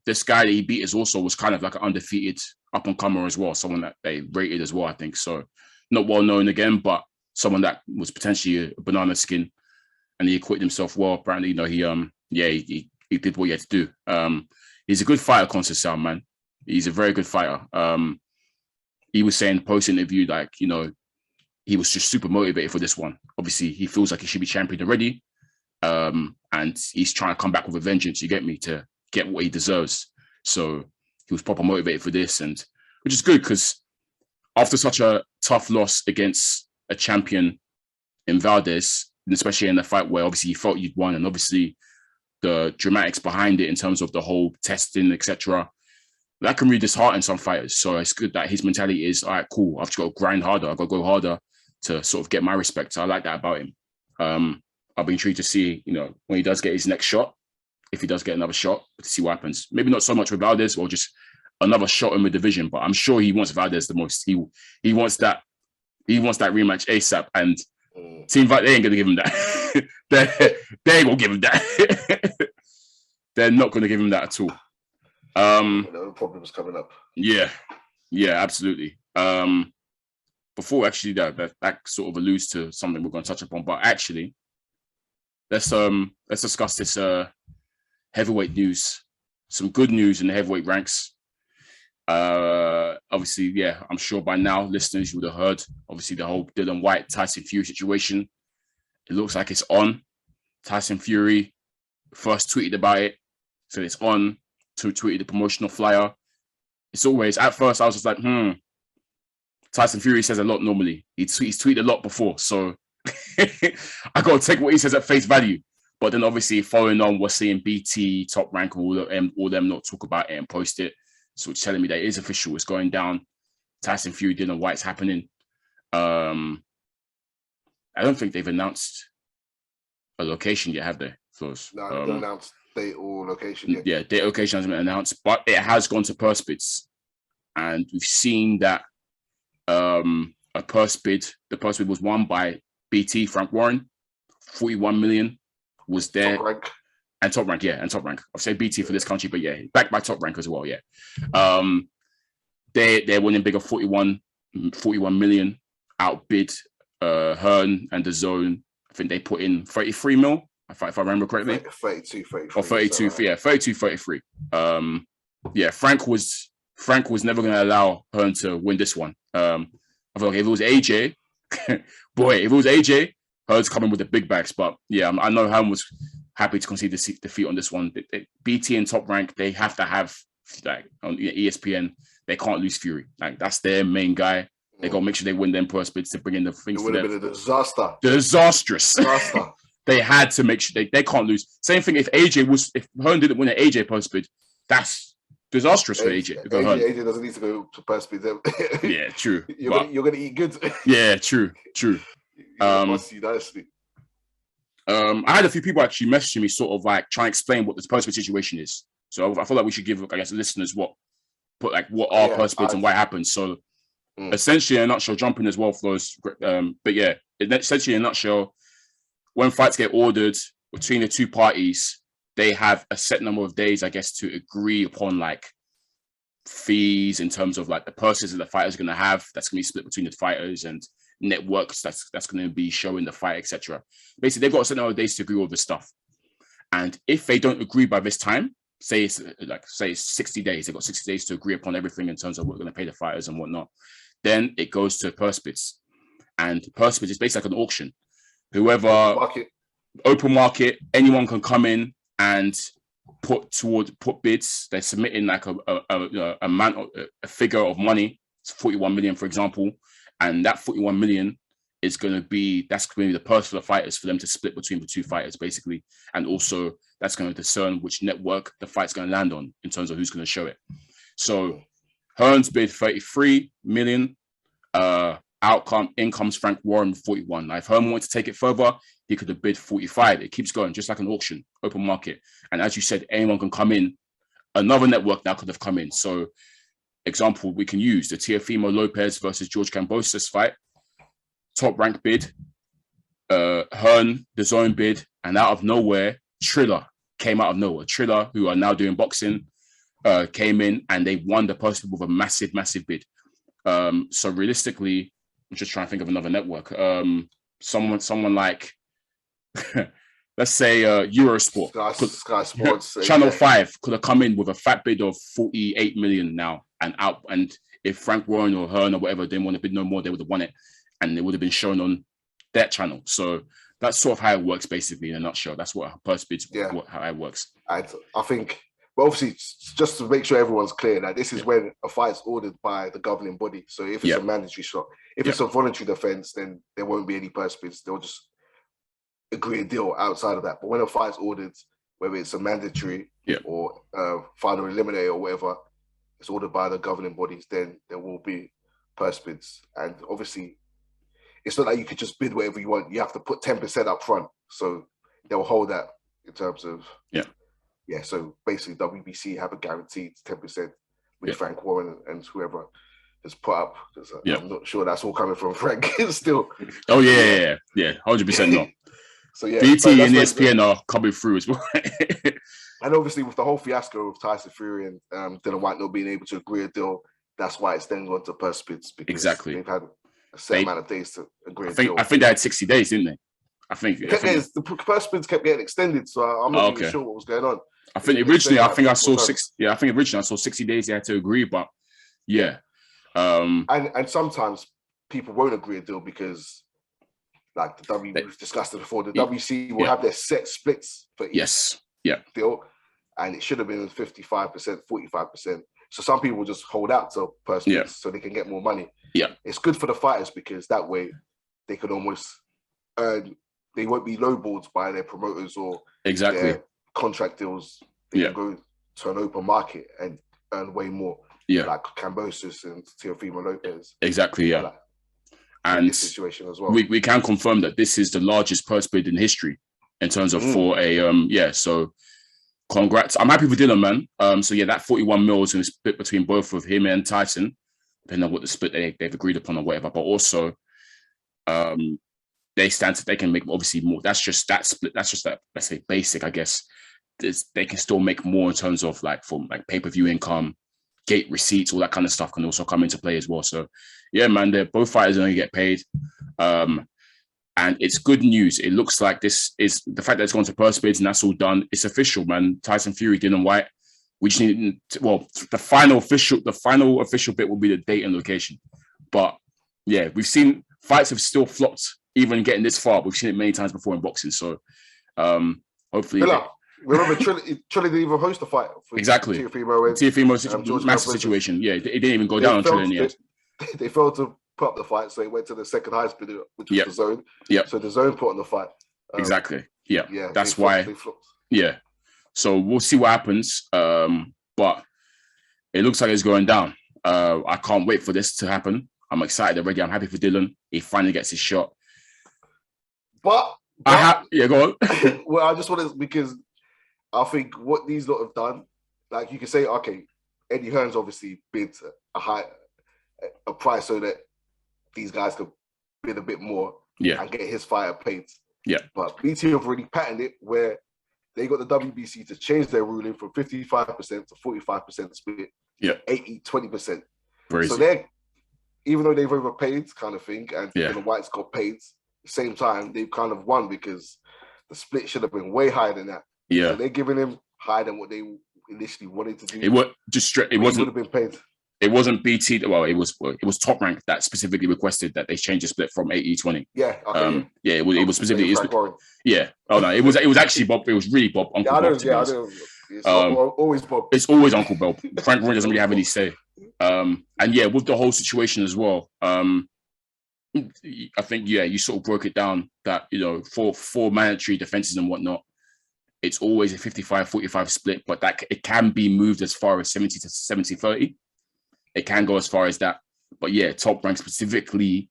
This guy that he beat was kind of like an undefeated up and comer as well, someone that they rated as well, I think. So not well known again, but someone that was potentially a banana skin, and he acquitted himself well. Apparently, he did what he had to do. He's a good fighter, Conceição, man. He's a very good fighter. He was saying post interview, he was just super motivated for this one. Obviously, he feels like he should be champion already. And he's trying to come back with a vengeance, you get me, to get what he deserves. So he was proper motivated for this, and which is good because after such a tough loss against a champion in Valdez, and especially in a fight where obviously you felt you'd won, and obviously the dramatics behind it in terms of the whole testing, etc., that can really dishearten some fighters. So it's good that his mentality is, all right, cool, I've just got to grind harder, I've got to go harder to sort of get my respect. So I like that about him. I'll be intrigued to see, when he does get his next shot, if he does get another shot to see what happens. Maybe not so much with Valdez or just another shot in the division, but I'm sure he wants Valdez the most. He wants that rematch ASAP, and Team Fight, they ain't gonna give him that. they ain't gonna give him that. They're not gonna give him that at all. No problems coming up. Yeah, absolutely. Before actually that sort of alludes to something we're going to touch upon, but actually, let's discuss this heavyweight news. Some good news in the heavyweight ranks. Obviously, yeah, I'm sure by now listeners you would have heard. Obviously, the whole Dillian Whyte Tyson Fury situation. It looks like it's on. Tyson Fury first tweeted about it, so it's on. To tweeted the promotional flyer. It's always, at first I was just like, Tyson Fury says a lot normally. He's tweeted a lot before, so I got to take what he says at face value. But then obviously following on, we're seeing BT, Top Rank, all them not talk about it and post it. So it's telling me that it is official. It's going down. Tyson Fury, Dillian Whyte's happening. I don't think they've announced a location yet, have they, Flowz? No, they haven't announced date or location yet. Yeah, date or location hasn't been announced, but it has gone to purse bids. And we've seen that a purse bid, the purse bid was won by BT, Frank Warren, 41 million was there. Top Rank. And Top Rank, yeah, and Top Rank. I've said BT for this country, but yeah, backed by Top Rank as well, yeah. They're winning bigger, 41 million, outbid Hearn and the Zone. I think they put in 33 mil, if I remember correctly. 32, 33. Or 32, so, yeah, 32, 33. Yeah, Frank was never going to allow Hearn to win this one. I feel like if it was AJ, Hearn's coming with the big bags. But yeah, I know Hearn was happy to concede the defeat on this one. BT and Top Rank, they have to have, like, on ESPN, they can't lose Fury. Like, that's their main guy. They got to make sure they win them purse bids to bring in the things for them. It would have been a disaster. Disastrous. They had to make sure they can't lose. Same thing if Hearn didn't win an AJ purse bid, that's disastrous for AJ. AJ doesn't need to go to purse bids. Yeah, true. You're gonna eat good. Yeah, true. I had a few people actually messaging me, sort of like trying to explain what the purse bid situation is. So I feel like we should give, I guess, the listeners what are purse bids and why it happens. So essentially, in a nutshell, jumping as well, Flowz. But yeah, essentially in a nutshell, when fights get ordered between the two parties, they have a set number of days, I guess, to agree upon like fees in terms of like the purses that the fighters are going to have. That's going to be split between the fighters and networks that's going to be showing the fight, etc. Basically, they've got a set number of days to agree all this stuff. And if they don't agree by this time, say it's 60 days, they've got 60 days to agree upon everything in terms of what we're going to pay the fighters and whatnot. Then it goes to purse bids. And purse bids is basically like an auction. Whoever open market, anyone can come in and put bids. They're submitting like a figure of money. It's 41 million, for example, and that 41 million is going to be the purse for the fighters for them to split between the two fighters, basically, and also that's going to discern which network the fight's going to land on in terms of who's going to show it. So Hearn's bid 33 million. In comes Frank Warren 41. Now, if Hearn wanted to take it further, he could have bid 45. It keeps going, just like an auction, open market. And as you said, anyone can come in. Another network now could have come in. So, example, we can use the Teofimo Lopez versus George Kambosos fight. Top Rank bid, Hearn, the Zone bid, and out of nowhere, Triller came out of nowhere. Triller, who are now doing boxing, came in and they won the purse with a massive bid. So realistically, I'm just trying to think of another network. Someone like, let's say Eurosport, Sky Sports, Channel 5 could have come in with a fat bid of 48 million now and out. And if Frank Warren or Hearn or whatever didn't want to bid no more, they would have won it, and it would have been shown on that channel. So that's sort of how it works, basically, in a nutshell. That's what purse bids, how it works. I think. But obviously, just to make sure everyone's clear, that this is when a fight's ordered by the governing body. So if it's a mandatory shot, if it's a voluntary defense, then there won't be any purse bids. They'll just agree a deal outside of that. But when a fight's ordered, whether it's a mandatory or final eliminator or whatever, it's ordered by the governing bodies, then there will be purse bids. And obviously, it's not like you could just bid whatever you want. You have to put 10% up front. So they'll hold that in terms of Yeah, so basically WBC have a guaranteed 10%, which Yeah. Frank Warren and whoever has put up. Yeah. I'm not sure that's all coming from Frank still. Oh yeah, 100% no. So yeah, BT and ESPN are coming through as well. And obviously with the whole fiasco of Tyson Fury and Dylan Whyte not being able to agree a deal, that's why it's then gone to purse bids, because Exactly. they've had a set amount of days to agree a deal. I think they had 60 days, didn't they? The purse bids kept getting extended, so I'm not even sure what was going on. I think originally I saw 60 days they had to agree, but yeah. And sometimes people won't agree a deal because, like we've discussed it before, the WC will have their set splits for each deal, and it should have been 55%, 45%. So some people just hold out to purse bids so they can get more money. Yeah, it's good for the fighters because that way they can almost earn. They won't be lowballed by their promoters or their contract deals. They can go to an open market and earn way more. Yeah, like Kambosos and Teofimo Lopez. Exactly. Yeah, and this situation as well. We can confirm that this is the largest purse bid in history in terms of for a So congrats! I'm happy for Dylan, man. So yeah, that 41 mil is going to split between both of him and Tyson, depending on what the split they've agreed upon or whatever. But also, they can make obviously more. That's just that split. That's just that, let's say, basic, I guess. They can still make more in terms of like from like pay-per-view income, gate receipts, all that kind of stuff can also come into play as well. So yeah, man, they're both fighters are going to get paid. And it's good news. It looks like this is the fact that it's gone to purse bids and that's all done. It's official, man. Tyson Fury, Dylan Whyte. We just need the final official bit will be the date and location. But yeah, we've seen fights have still flopped. Even getting this far, we've seen it many times before in boxing. So hopefully... Remember, Trinity didn't even host the fight. Exactly. Teofimo massive situation. Yeah, it didn't even go down on Trinity in the end. They failed to put up the fight, so it went to the second highest bidder, which was the Zone. Yeah. So the Zone put on the fight. Exactly. Yeah. That's why. Yeah. So we'll see what happens. But it looks like it's going down. I can't wait for this to happen. I'm excited already. I'm happy for Dylan. He finally gets his shot. But go on. Well, I just want to, because I think what these lot have done, like you can say, okay, Eddie Hearn's obviously bid a price so that these guys could bid a bit more and get his fighter paid. Yeah. But BT have already patterned it where they got the WBC to change their ruling from 55% to 45% split. Yeah. 80-20%. So they're, even though they've overpaid kind of thing, and the Whites got paid, at the same time, they've kind of won because the split should have been way higher than that. Yeah. So they're giving him higher than what they initially wanted to do. It wasn't would have been paid. It wasn't BT. Well, it was Top Rank that specifically requested that they change the split from 80-20. Yeah. Okay, it was specifically. Yeah. Oh no, it was actually Bob. It was really Bob. Uncle Bob. I know. It's always Bob. It's always Uncle Bob. Frank Warren doesn't really have any say. And yeah, with the whole situation as well. I think you sort of broke it down that for mandatory defenses and whatnot, it's always a 55-45 split, but that it can be moved as far as 70 to 70-30. It can go as far as that. But yeah, Top Rank specifically,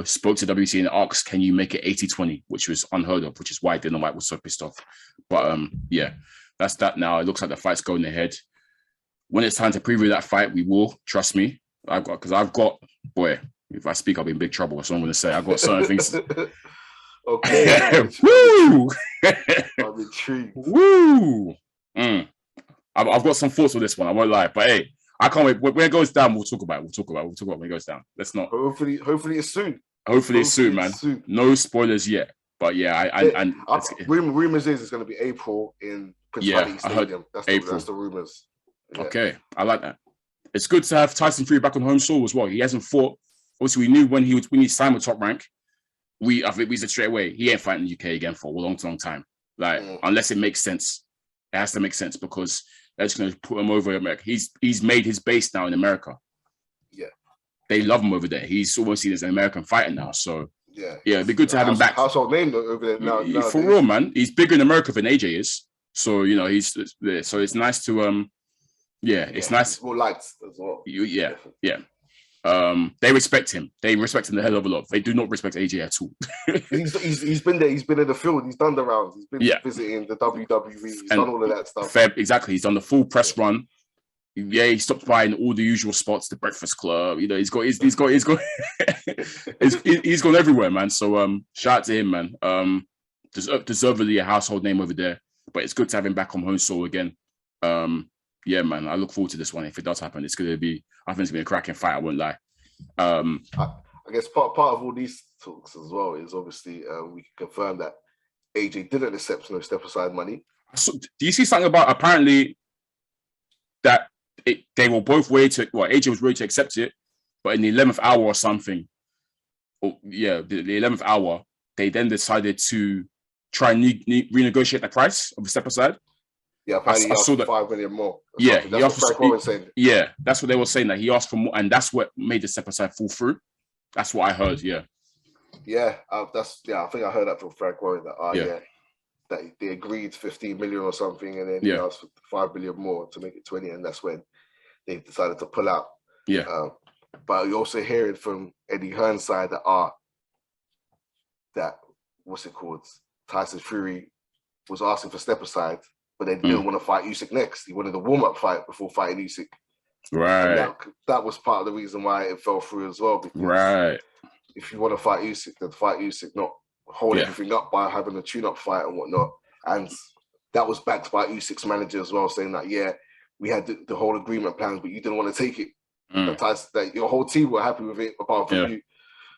spoke to WC and asked, can you make it 80-20, which was unheard of, which is why Dylan Whyte was so pissed off. But yeah, that's that now. It looks like the fight's going ahead. When it's time to preview that fight, we will, trust me. Boy, if I speak, I'll be in big trouble. That's what I'm going to say. I've got certain things. Okay. Woo! I'm intrigued. Woo! I've got some thoughts on this one. I won't lie, but hey, I can't wait. When it goes down, we'll talk about it. We'll talk about when it goes down. Let's not. Hopefully it's soon. Hopefully it's soon, man. No spoilers yet. But yeah, rumors is it's going to be April in Prince Valley Stadium. That's the rumors. Yeah. Okay, I like that. It's good to have Tyson Fury back on home soil as well. He hasn't fought. Obviously, we knew when he signed with Top Rank. I think we said straight away he ain't fighting the UK again for a long time. Like unless it makes sense, it has to make sense because they're just going to put him over America. He's made his base now in America. Yeah, they love him over there. He's almost seen as an American fighter now. So yeah, it'd be good to have him back. Household name over there now. For real, man. He's bigger in America than AJ is. So he's there. So it's nice to it's nice. More liked as well. Yeah. They respect him. They respect him the hell of a lot. They do not respect AJ at all. he's been there. He's been in the field. He's done the rounds. He's been visiting the WWE. He's done all of that stuff. Exactly. He's done the full press run. Yeah, he stopped by in all the usual spots, the Breakfast Club. You know, he's gone everywhere, man. So shout out to him, man. Deservedly a household name over there. But it's good to have him back on home soil again. Yeah, man. I look forward to this one. If it does happen, it's gonna be. I think it's gonna be a cracking fight. I won't lie. I guess part of all these talks as well is obviously we can confirm that AJ didn't accept no step aside money. So, do you see something about apparently that they were both AJ was ready to accept it, but in the 11th hour or something, the 11th hour, they then decided to try and renegotiate the price of the step aside. Yeah, apparently he asked for $5 million more. Yeah, that's what Frank Warren said. Yeah, that's what they were saying, that he asked for more, and that's what made the step aside fall through. That's what I heard. Yeah. Yeah, I think I heard that from Frank Warren that they agreed 15 million or something, and then he asked for 5 million more to make it 20, and that's when they decided to pull out. Yeah. But you're also hearing from Eddie Hearn's side that what's it called? Tyson Fury was asking for step aside, but they didn't want to fight Usyk next. He wanted a warm-up fight before fighting Usyk. Right. That was part of the reason why it fell through as well. Because right. If you want to fight Usyk, then fight Usyk, not hold everything up by having a tune-up fight and whatnot. And that was backed by Usyk's manager as well, saying that, we had the whole agreement plans, but you didn't want to take it. That your whole team were happy with it, apart from you.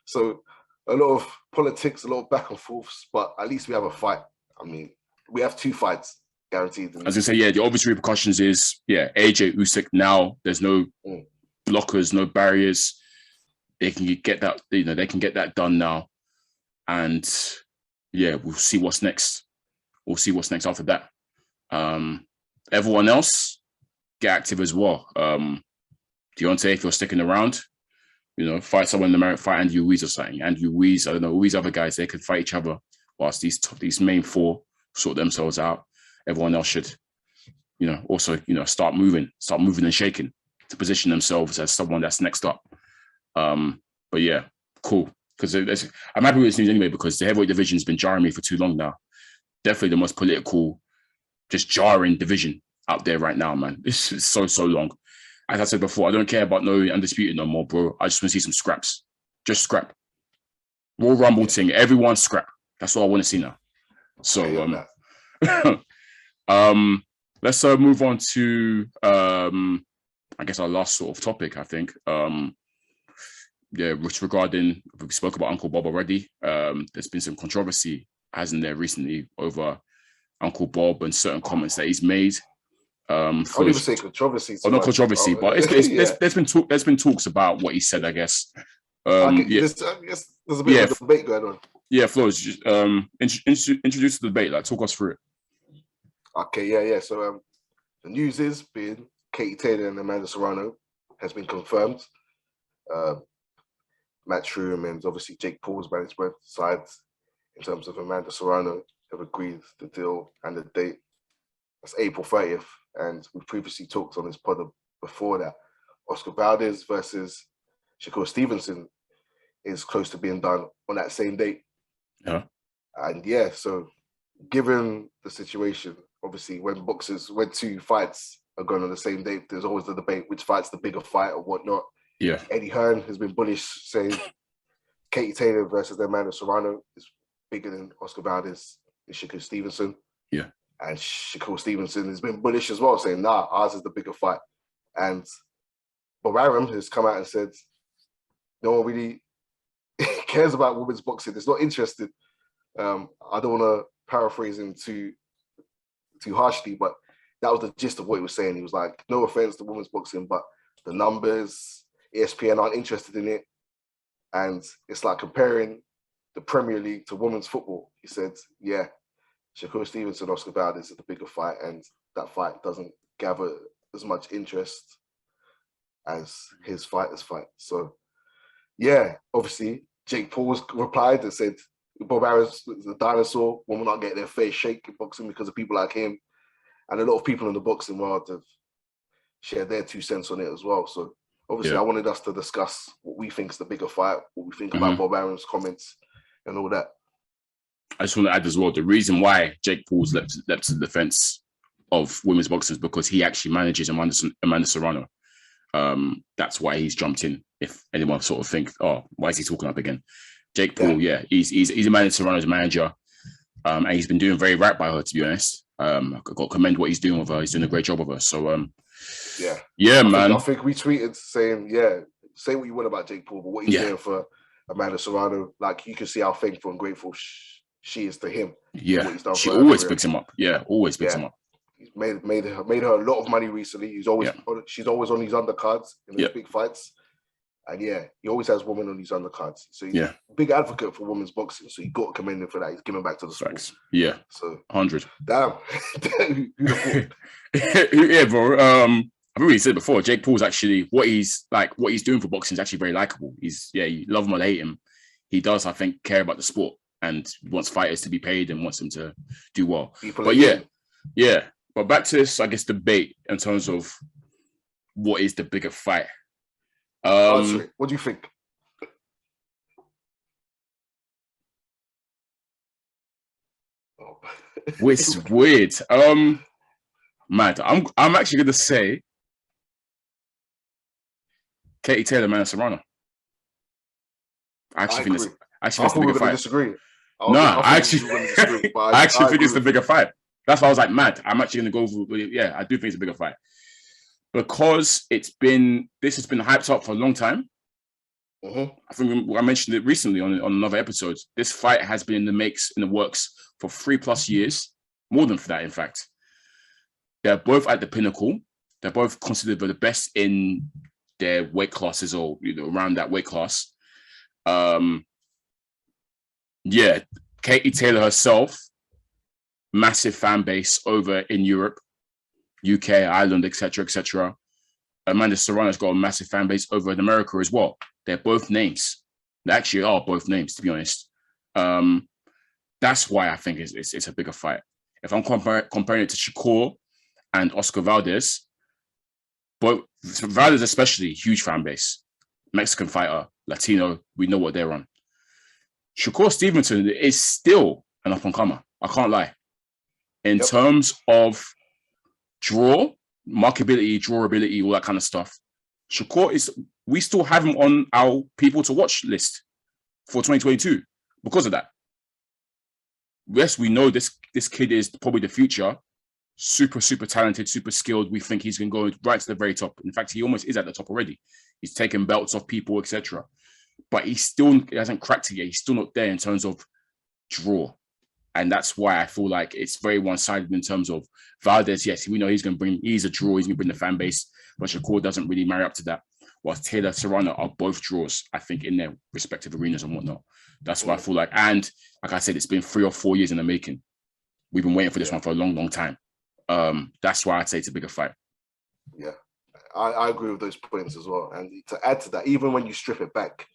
So a lot of politics, a lot of back and forths, but at least we have a fight. I mean, we have 2 fights guaranteed. As I say, the obvious repercussions is, AJ Usyk now, there's no blockers, no barriers. They can get that, they can get that done now. And we'll see what's next. We'll see what's next after that. Everyone else, get active as well. Deontay, if you're sticking around, fight someone in the American, fight Andrew Ruiz or something. Andrew Ruiz, I don't know, all these other guys, they could fight each other whilst these main 4 sort themselves out. Everyone else should, also, start moving and shaking to position themselves as someone that's next up. But yeah, cool. Because I'm happy with this news anyway, because the heavyweight division has been jarring me for too long now. Definitely the most political, just jarring division out there right now, man. It's so long. As I said before, I don't care about no undisputed no more, bro. I just want to see some scraps. Just scrap. Royal Rumble thing, everyone scrap. That's all I want to see now. So, let's move on to, I guess, our last sort of topic, I think. Which regarding, we spoke about Uncle Bob already. There's been some controversy, hasn't there, recently over Uncle Bob and certain comments that he's made. I wouldn't even say controversy. Not controversy, but there's been talks about what he said, I guess. There's a bit of a debate going on. Yeah, Flowz, introduce the debate. Like, talk us through it. Okay, yeah. So the news is being Katie Taylor and Amanda Serrano has been confirmed. Matchroom and obviously Jake Paul's management sides, in terms of Amanda Serrano, have agreed the deal and the date. That's April 30th. And we previously talked on this pod before that. Oscar Valdez versus Shakur Stevenson is close to being done on that same date. Yeah. And so given the situation, obviously when 2 fights are going on the same date, there's always the debate which fight's the bigger fight or whatnot. Yeah. Eddie Hearn has been bullish, saying Katie Taylor versus Amanda Serrano is bigger than Oscar Valdez and Shakur Stevenson. Yeah. And Shakur Stevenson has been bullish as well, saying, nah, ours is the bigger fight. And Bob Arum has come out and said, no one really cares about women's boxing. It's not interested. I don't want to paraphrase him too harshly, but that was the gist of what he was saying. He was like, no offense to women's boxing, but the numbers, ESPN aren't interested in it. And it's like comparing the Premier League to women's football. He said, Shakur Stevenson, Oscar Valdez is the bigger fight, and that fight doesn't gather as much interest as his fighter's fight. So, obviously, Jake Paul replied and said, Bob Arum's a dinosaur. One will not get their face shake in boxing because of people like him. And a lot of people in the boxing world have shared their 2 cents on it as well. So Obviously, I wanted us to discuss what we think is the bigger fight, what we think about Bob Arum's comments, and all that. I just want to add as well, the reason why Jake Paul's leapt to the defense of women's boxers because he actually manages Amanda Serrano. That's why he's jumped in. If anyone sort of think, oh, why is he talking up again? Jake Paul, he's Amanda Serrano's manager, and he's been doing very right by her, to be honest. I've got to commend what he's doing with her. He's doing a great job with her. So, man. I think we tweeted saying, say what you want about Jake Paul, but what he's doing for Amanda Serrano, like you can see how thankful and grateful she is to him. Yeah, she always picks him up. Yeah, always picks him up. He's made her a lot of money recently. She's always on these undercards in these big fights. And he always has women on these undercards. So he's a big advocate for women's boxing. So you got to commend him for that. He's giving back to the sport. Yeah. So 100. Damn. Yeah, bro. I've already said before, Jake Paul's actually what he's doing for boxing is actually very likable. You love him or hate him. He does, I think, care about the sport and wants fighters to be paid and wants them to do well. But back to this, I guess, debate in terms of what is the bigger fight. What do you think? It's weird. Mad. I'm actually gonna say Katie Taylor, Amanda Serrano. I actually think it's the bigger fight. Disagree. I actually think it's the bigger fight. That's why I was like, mad. I'm actually going to go for I do think it's a bigger fight. Because this has been hyped up for a long time. I think I mentioned it recently on another episode. This fight has been in the works for 3+ years. More than for that, in fact. They're both at the pinnacle. They're both considered the best in their weight classes or around that weight class. Katie Taylor herself, massive fan base over in Europe, UK, Ireland, etc., etc. Amanda Serrano's got a massive fan base over in America as well. They're both names. They actually are both names, to be honest. That's why I think it's a bigger fight. If I'm comparing it to Shakur and Oscar Valdez, but Valdez especially, huge fan base. Mexican fighter, Latino, we know what they're on. Shakur Stevenson is still an up-and-comer. I can't lie. In terms of markability, drawability, all that kind of stuff, Shakur we still have him on our people to watch list for 2022 because of that. Yes, we know this kid is probably the future. Super, super talented, super skilled. We think he's going to go right to the very top. In fact, he almost is at the top already. He's taken belts off people, etc. But he hasn't cracked it yet. He's still not there in terms of draw. And that's why I feel like it's very one-sided in terms of Valdez. Yes, we know he's a draw. He's going to bring the fan base. But Shakur doesn't really marry up to that. Whilst Taylor, Serrano are both draws, I think, in their respective arenas and whatnot. That's what I feel like. And like I said, it's been 3 or 4 years in the making. We've been waiting for this one for a long, long time. That's why I'd say it's a bigger fight. Yeah, I agree with those points as well. And to add to that, even when you strip it back,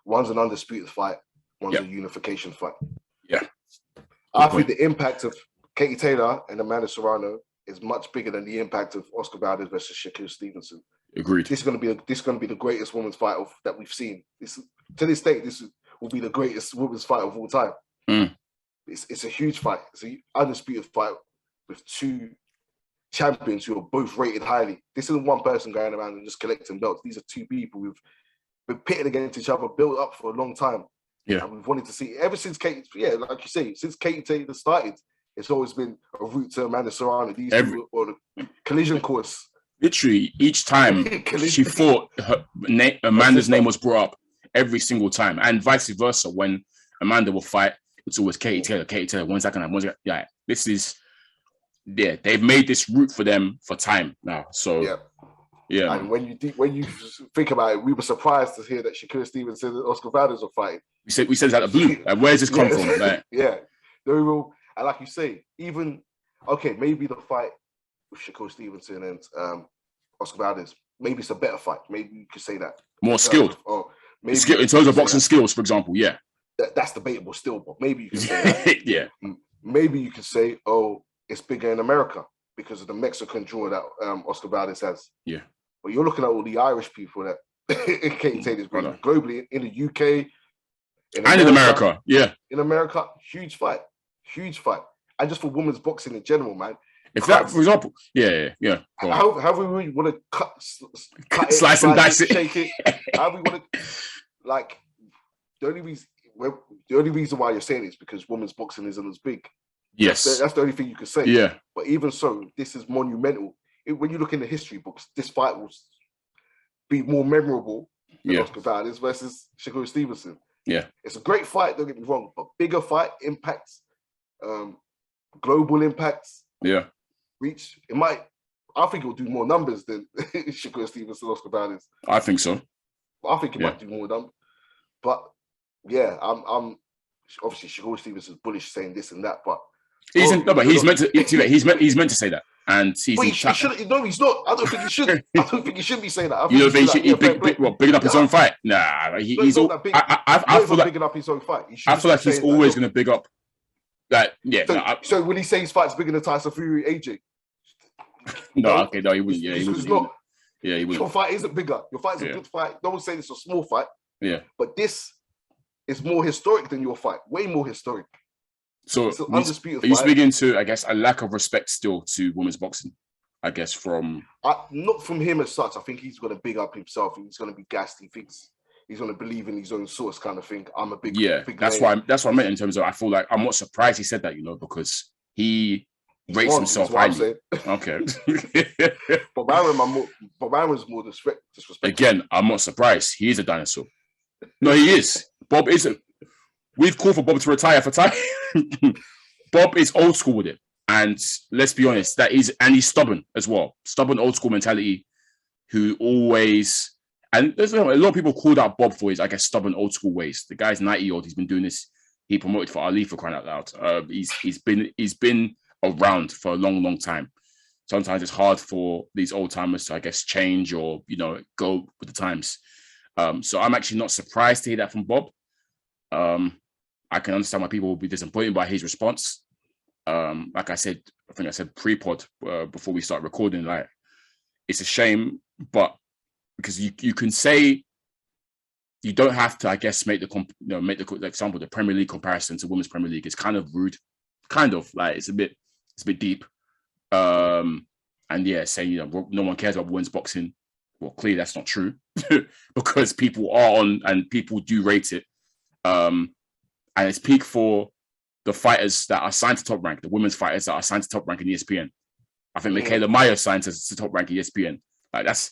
one's an undisputed fight, one's a unification fight. Yeah. I think the impact of Katie Taylor and Amanda Serrano is much bigger than the impact of Oscar Valdez versus Shakur Stevenson. Agreed. This is going to be the greatest women's fight that we've seen. To this day, this will be the greatest women's fight of all time. It's a huge fight. It's an undisputed fight with two champions who are both rated highly. This isn't one person going around and just collecting belts. These are two people who've been pitted against each other, built up for a long time. Yeah. And we've wanted to see ever since like you say, since Katie Taylor started, it's always been a route to Amanda Serrano. These people on a collision course. Literally, each time she fought, Amanda's name was brought up every single time. And vice versa, when Amanda will fight, it's always Katie Taylor. When's that going to happen? Yeah, this is... Yeah, they've made this route for them for time now. So, yeah. And when you think about it, we were surprised to hear that Shakur Stevenson and Oscar Valdez were fighting. We said it's out of the blue. Like, where's this come from? Like, and like you say, maybe the fight with Shakur Stevenson and Oscar Valdez, maybe it's a better fight. Maybe you could say that. More skilled. In terms of boxing skills, for example, yeah. That's debatable still, but maybe you can say that. Yeah. Maybe you could say, it's bigger in America because of the Mexican draw that Oscar Valdez has. Yeah. But you're looking at all the Irish people that Katie Taylor's bringing globally in the UK. In America. Yeah. In America, huge fight. And just for women's boxing in general, man. If that, for example, yeah. How we want to cut it, slice and dice it, shake it. How we want to, like, the only reason why you're saying it is because women's boxing isn't as big. Yes. That's the only thing you can say. Yeah. But even so, this is monumental. When you look in the history books, this fight will be more memorable than Oscar Valdez versus Shakur Stevenson. Yeah. It's a great fight, don't get me wrong, but bigger fight, impacts, global impacts. Yeah. Reach. I think it will do more numbers than Shakur Stevenson, Oscar Valdez. I think so. I think it might do more numbers. But yeah, I'm obviously Shakur Stevenson's bullish saying this and that, but he's meant to say that. And he's should. No, he's not. I don't think he should. I don't think he should be saying that. You don't think he's bigging up his own fight? Nah, he's all. I feel like bigging up his own fight. I feel like he's always going to big up. That So when he says his fight's bigger than Tyson Fury, AJ. No, he wouldn't. Yeah, he wouldn't. Not. Yeah, he wouldn't. Your fight isn't bigger. Your fight's a good fight. No one's saying it's a small fight. Yeah, but this is more historic than your fight. Way more historic. So it's an undisputed are you fight. speaking to, I guess, a lack of respect still to women's boxing? I guess from not from him as such. I think he's going to big up himself. He's going to be gassed. He thinks he's going to believe in his own source, kind of thing. I'm a big That's name. what I meant in terms of. I feel like I'm not surprised he said that, because he rates himself highly. Okay. But Byron's more disrespectful. Again, I'm not surprised. He is a dinosaur. No, he is. Bob isn't. We've called for Bob to retire for time. Bob is old school with it. And let's be honest, he's stubborn as well. Stubborn old school mentality who always, and there's a lot of people called out Bob for his, I guess, stubborn old school ways. The guy's 90-year-old. He's been doing this. He promoted for Ali, for crying out loud. He's been around for a long, long time. Sometimes it's hard for these old timers to, I guess, change or, go with the times. So I'm actually not surprised to hear that from Bob. I can understand why people will be disappointed by his response. Like I said, I think I said pre-pod before we start recording, like, it's a shame, but because you can say you don't have to, I guess, make the example, the Premier League comparison to Women's Premier League is kind of rude, kind of like it's a bit deep. And yeah, saying no one cares about women's boxing. Well, clearly that's not true because people are on and people do rate it. And it's peak for the fighters that are signed to Top Rank, the women's fighters that are signed to Top Rank in ESPN. I think Michaela Mayer signed to Top Rank in ESPN. Like, that's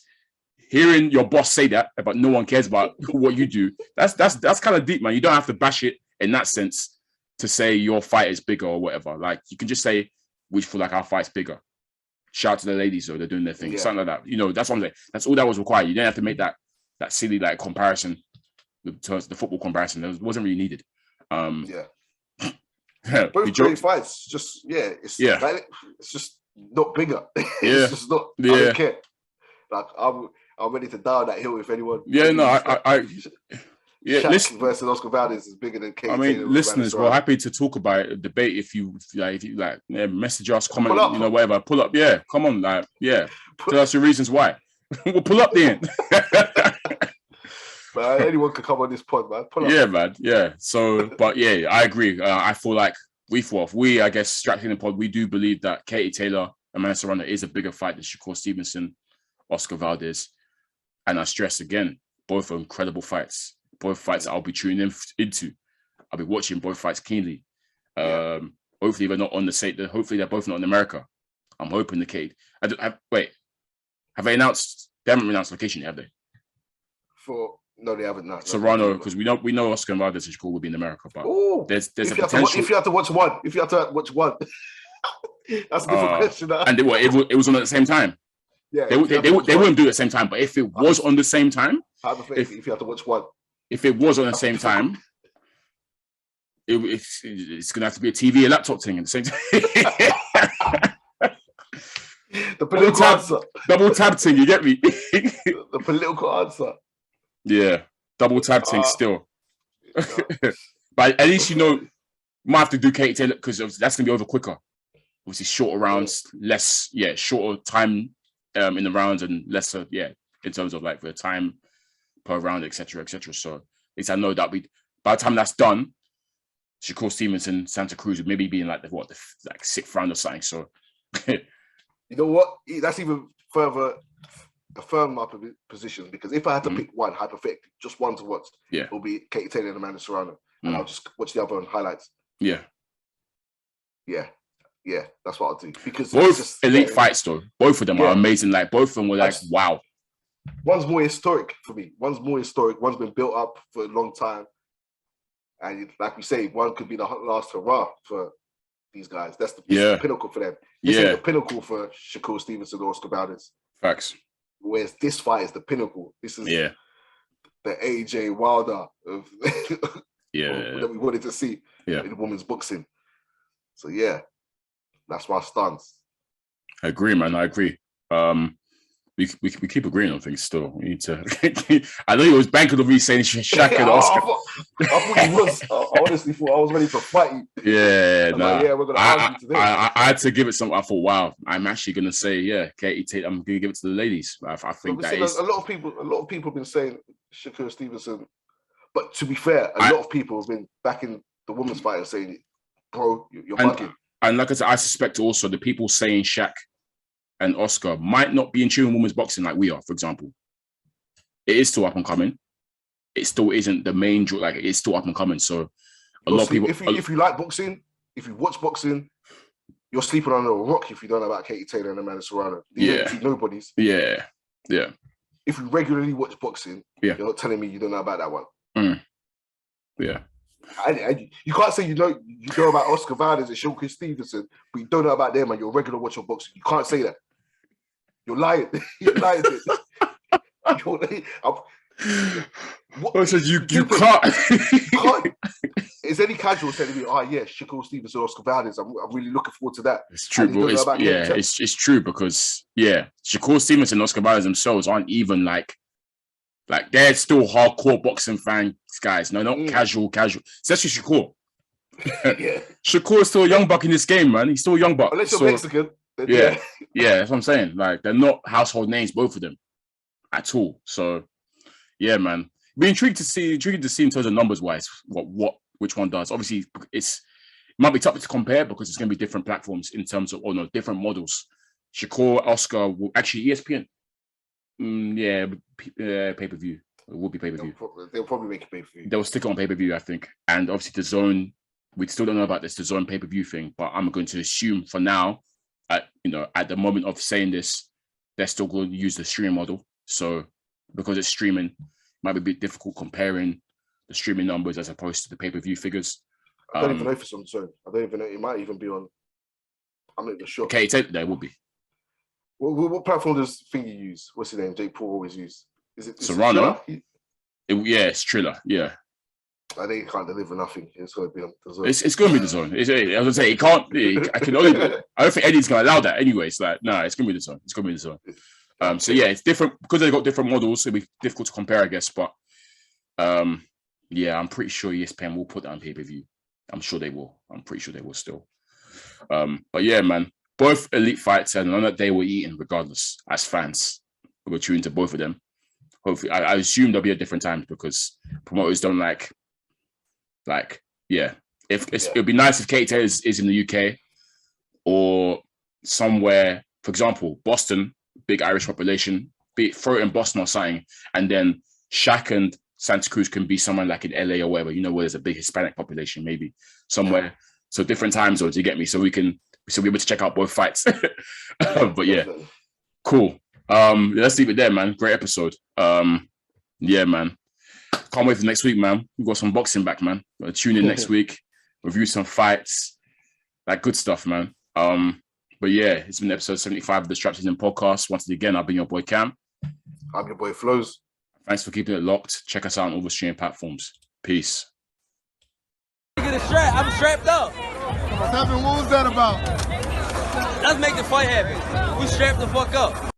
hearing your boss say that, but no one cares about what you do. That's kind of deep, man. You don't have to bash it in that sense to say your fight is bigger or whatever. Like, you can just say we feel like our fight's bigger. Shout out to the ladies though, they're doing their thing, something like that. That's what I'm saying. That's all that was required. You didn't have to make that silly like comparison to the football comparison. It wasn't really needed. Both great fights. It's just not bigger. It's just not. I don't care. Like, I'm ready to die on that hill if anyone. Shaq versus Oscar Valdez is bigger than Katie. I mean, listeners, we're happy to talk about it, debate if you like, message us, comment, whatever. Pull up, come on, tell us your reasons why. We'll pull up then. Man, anyone can come on this pod, man. Pull up. Yeah, man. Yeah. So, but yeah, I agree. I feel like I guess, SZN Pod, we do believe that Katie Taylor and Serrano is a bigger fight than Shakur Stevenson, Oscar Valdez, and I stress again, both are incredible fights. Both fights I'll be tuning into. I'll be watching both fights keenly. Hopefully they're not on the same. Hopefully they're both not in America. I'm hoping the Kate. Wait, have they announced? They haven't announced location, have they? No, they haven't. No, Serrano, because we know Oscar and Valdez and Shakur will be in America, but there's a potential. If you have to watch one, that's a different question. And it was on at the same time. Yeah, they wouldn't do it at the same time, but if it was on the same time, if you have to watch one. If it was on the same time, it's going to have to be a TV, a laptop thing at the same time. The political answer. Double tab thing, you get me? The political answer. Yeah, double tab thing still. But at least, might have to do Katie Taylor because that's going to be over quicker. Obviously, shorter rounds, shorter time in the rounds and lesser, in terms of like the time per round, etc., etc. So at least I know that by the time that's done, Shakur Stevenson, Santa Cruz would maybe be in like the 6th round or something. So you know what? That's even further affirm my position, because if I had to pick one, hypothetically, just one to watch, it'll be Katie Taylor and Amanda Serrano, and I'll just watch the other on highlights. Yeah, that's what I'll do. Because both elite fights, though. Both of them are amazing. Like both of them were like, wow. One's more historic for me. One's been built up for a long time, and like we say, one could be the last hurrah for these guys. That's the pinnacle for them. This is the pinnacle for Shakur Stevenson or Oscar Valdez. Facts. Whereas this fight is the pinnacle. This is the AJ Wilder of that we wanted to see in women's boxing. So that's my stance. I agree, man. I agree. We keep agreeing on things still. We need to. I know he was banking on me saying Shaq and Oscar. I thought he was. I honestly thought I was ready to fight you. Yeah, we're gonna argue today. I had to give it some. I thought, wow, I'm actually gonna say, Katie Tate. I'm gonna give it to the ladies. I think that is a lot of people. A lot of people have been saying Shakur Stevenson, but to be fair, a lot of people have been backing the women's fight and saying, "Bro, you're bugging." And like I said, I suspect also the people saying Shaq and Oscar might not be in tune with women's boxing like we are, for example. It is still up and coming. It still isn't the main draw, like it's still up and coming. So a lot of people... If you like boxing, if you watch boxing, you're sleeping under a rock if you don't know about Katie Taylor and Amanda Serrano. Nobody's. Yeah. If you regularly watch boxing, you're not telling me you don't know about that one. Yeah. You can't say you know about Oscar Valdez and Shakur Stevenson, but you don't know about them and you're a regular watcher of boxing. You can't say that. You're lying. You're lying. You can't. Is any casual telling me, Shakur Stevenson, Oscar Valdez? I'm really looking forward to that. It's true, bro. It's true because Shakur Stevenson and Oscar Valdez themselves aren't even like they're still hardcore boxing fan guys. No, not casual. Especially Shakur. Shakur is still a young buck in this game, man. He's still a young buck. Unless you're Mexican. Yeah, that's what I'm saying. Like, they're not household names, both of them, at all. So, man. Be intrigued to see in terms of numbers wise which one does. Obviously, it might be tough to compare because it's going to be different platforms in terms of different models. Shakur, Oscar, actually ESPN. Pay-per-view. It will be pay-per-view. They'll probably make a pay-per-view. They'll stick it on pay-per-view, I think. And obviously the zone, we still don't know about the zone pay-per-view thing, but I'm going to assume for now, at the moment of saying this, they're still going to use the stream model. So because it's streaming, it might be a bit difficult comparing the streaming numbers as opposed to the pay-per-view figures. I don't even know if it's on zone. I don't even know. It might even be on. I'm not even sure. Okay, there will be. What platform does Thingy use? What's his name? Jake Paul always use. Is it Serrano? It's Triller. Yeah. They can't deliver nothing. It's going to be on the zone. It's going to be the zone. As I say, it can't. I don't think Eddie's going to allow that anyway. It's like, no, it's going to be the zone. It's going to be the zone. So it's different because they've got different models. It'll be difficult to compare, I guess. But I'm pretty sure ESPN will put that on pay-per-view. I'm sure they will. I'm pretty sure they will still. But man. Both elite fights, and on that day we're eating regardless as fans. We're tuned to both of them. Hopefully, I assume there'll be at different times because promoters don't like. It'd be nice if Kate Taylor is in the UK or somewhere, for example, Boston, big Irish population, throw it in Boston or something, and then Shaq and Santa Cruz can be somewhere like in LA or wherever, where there's a big Hispanic population, maybe somewhere. So different time zones, you get me? So we're able to check out both fights. But cool. Let's leave it there, man. Great episode. Man. Can't wait for next week, man. We've got some boxing back, man. We'll tune in next week, review some fights, like good stuff, man. It's been episode 75 of the SZN Podcast. Once again, I've been your boy Kam. I'm your boy Flowz. Thanks for keeping it locked. Check us out on all the streaming platforms. Peace. Get a strap. I'm strapped up. What was that about? Let's make the fight happen. We strapped the fuck up.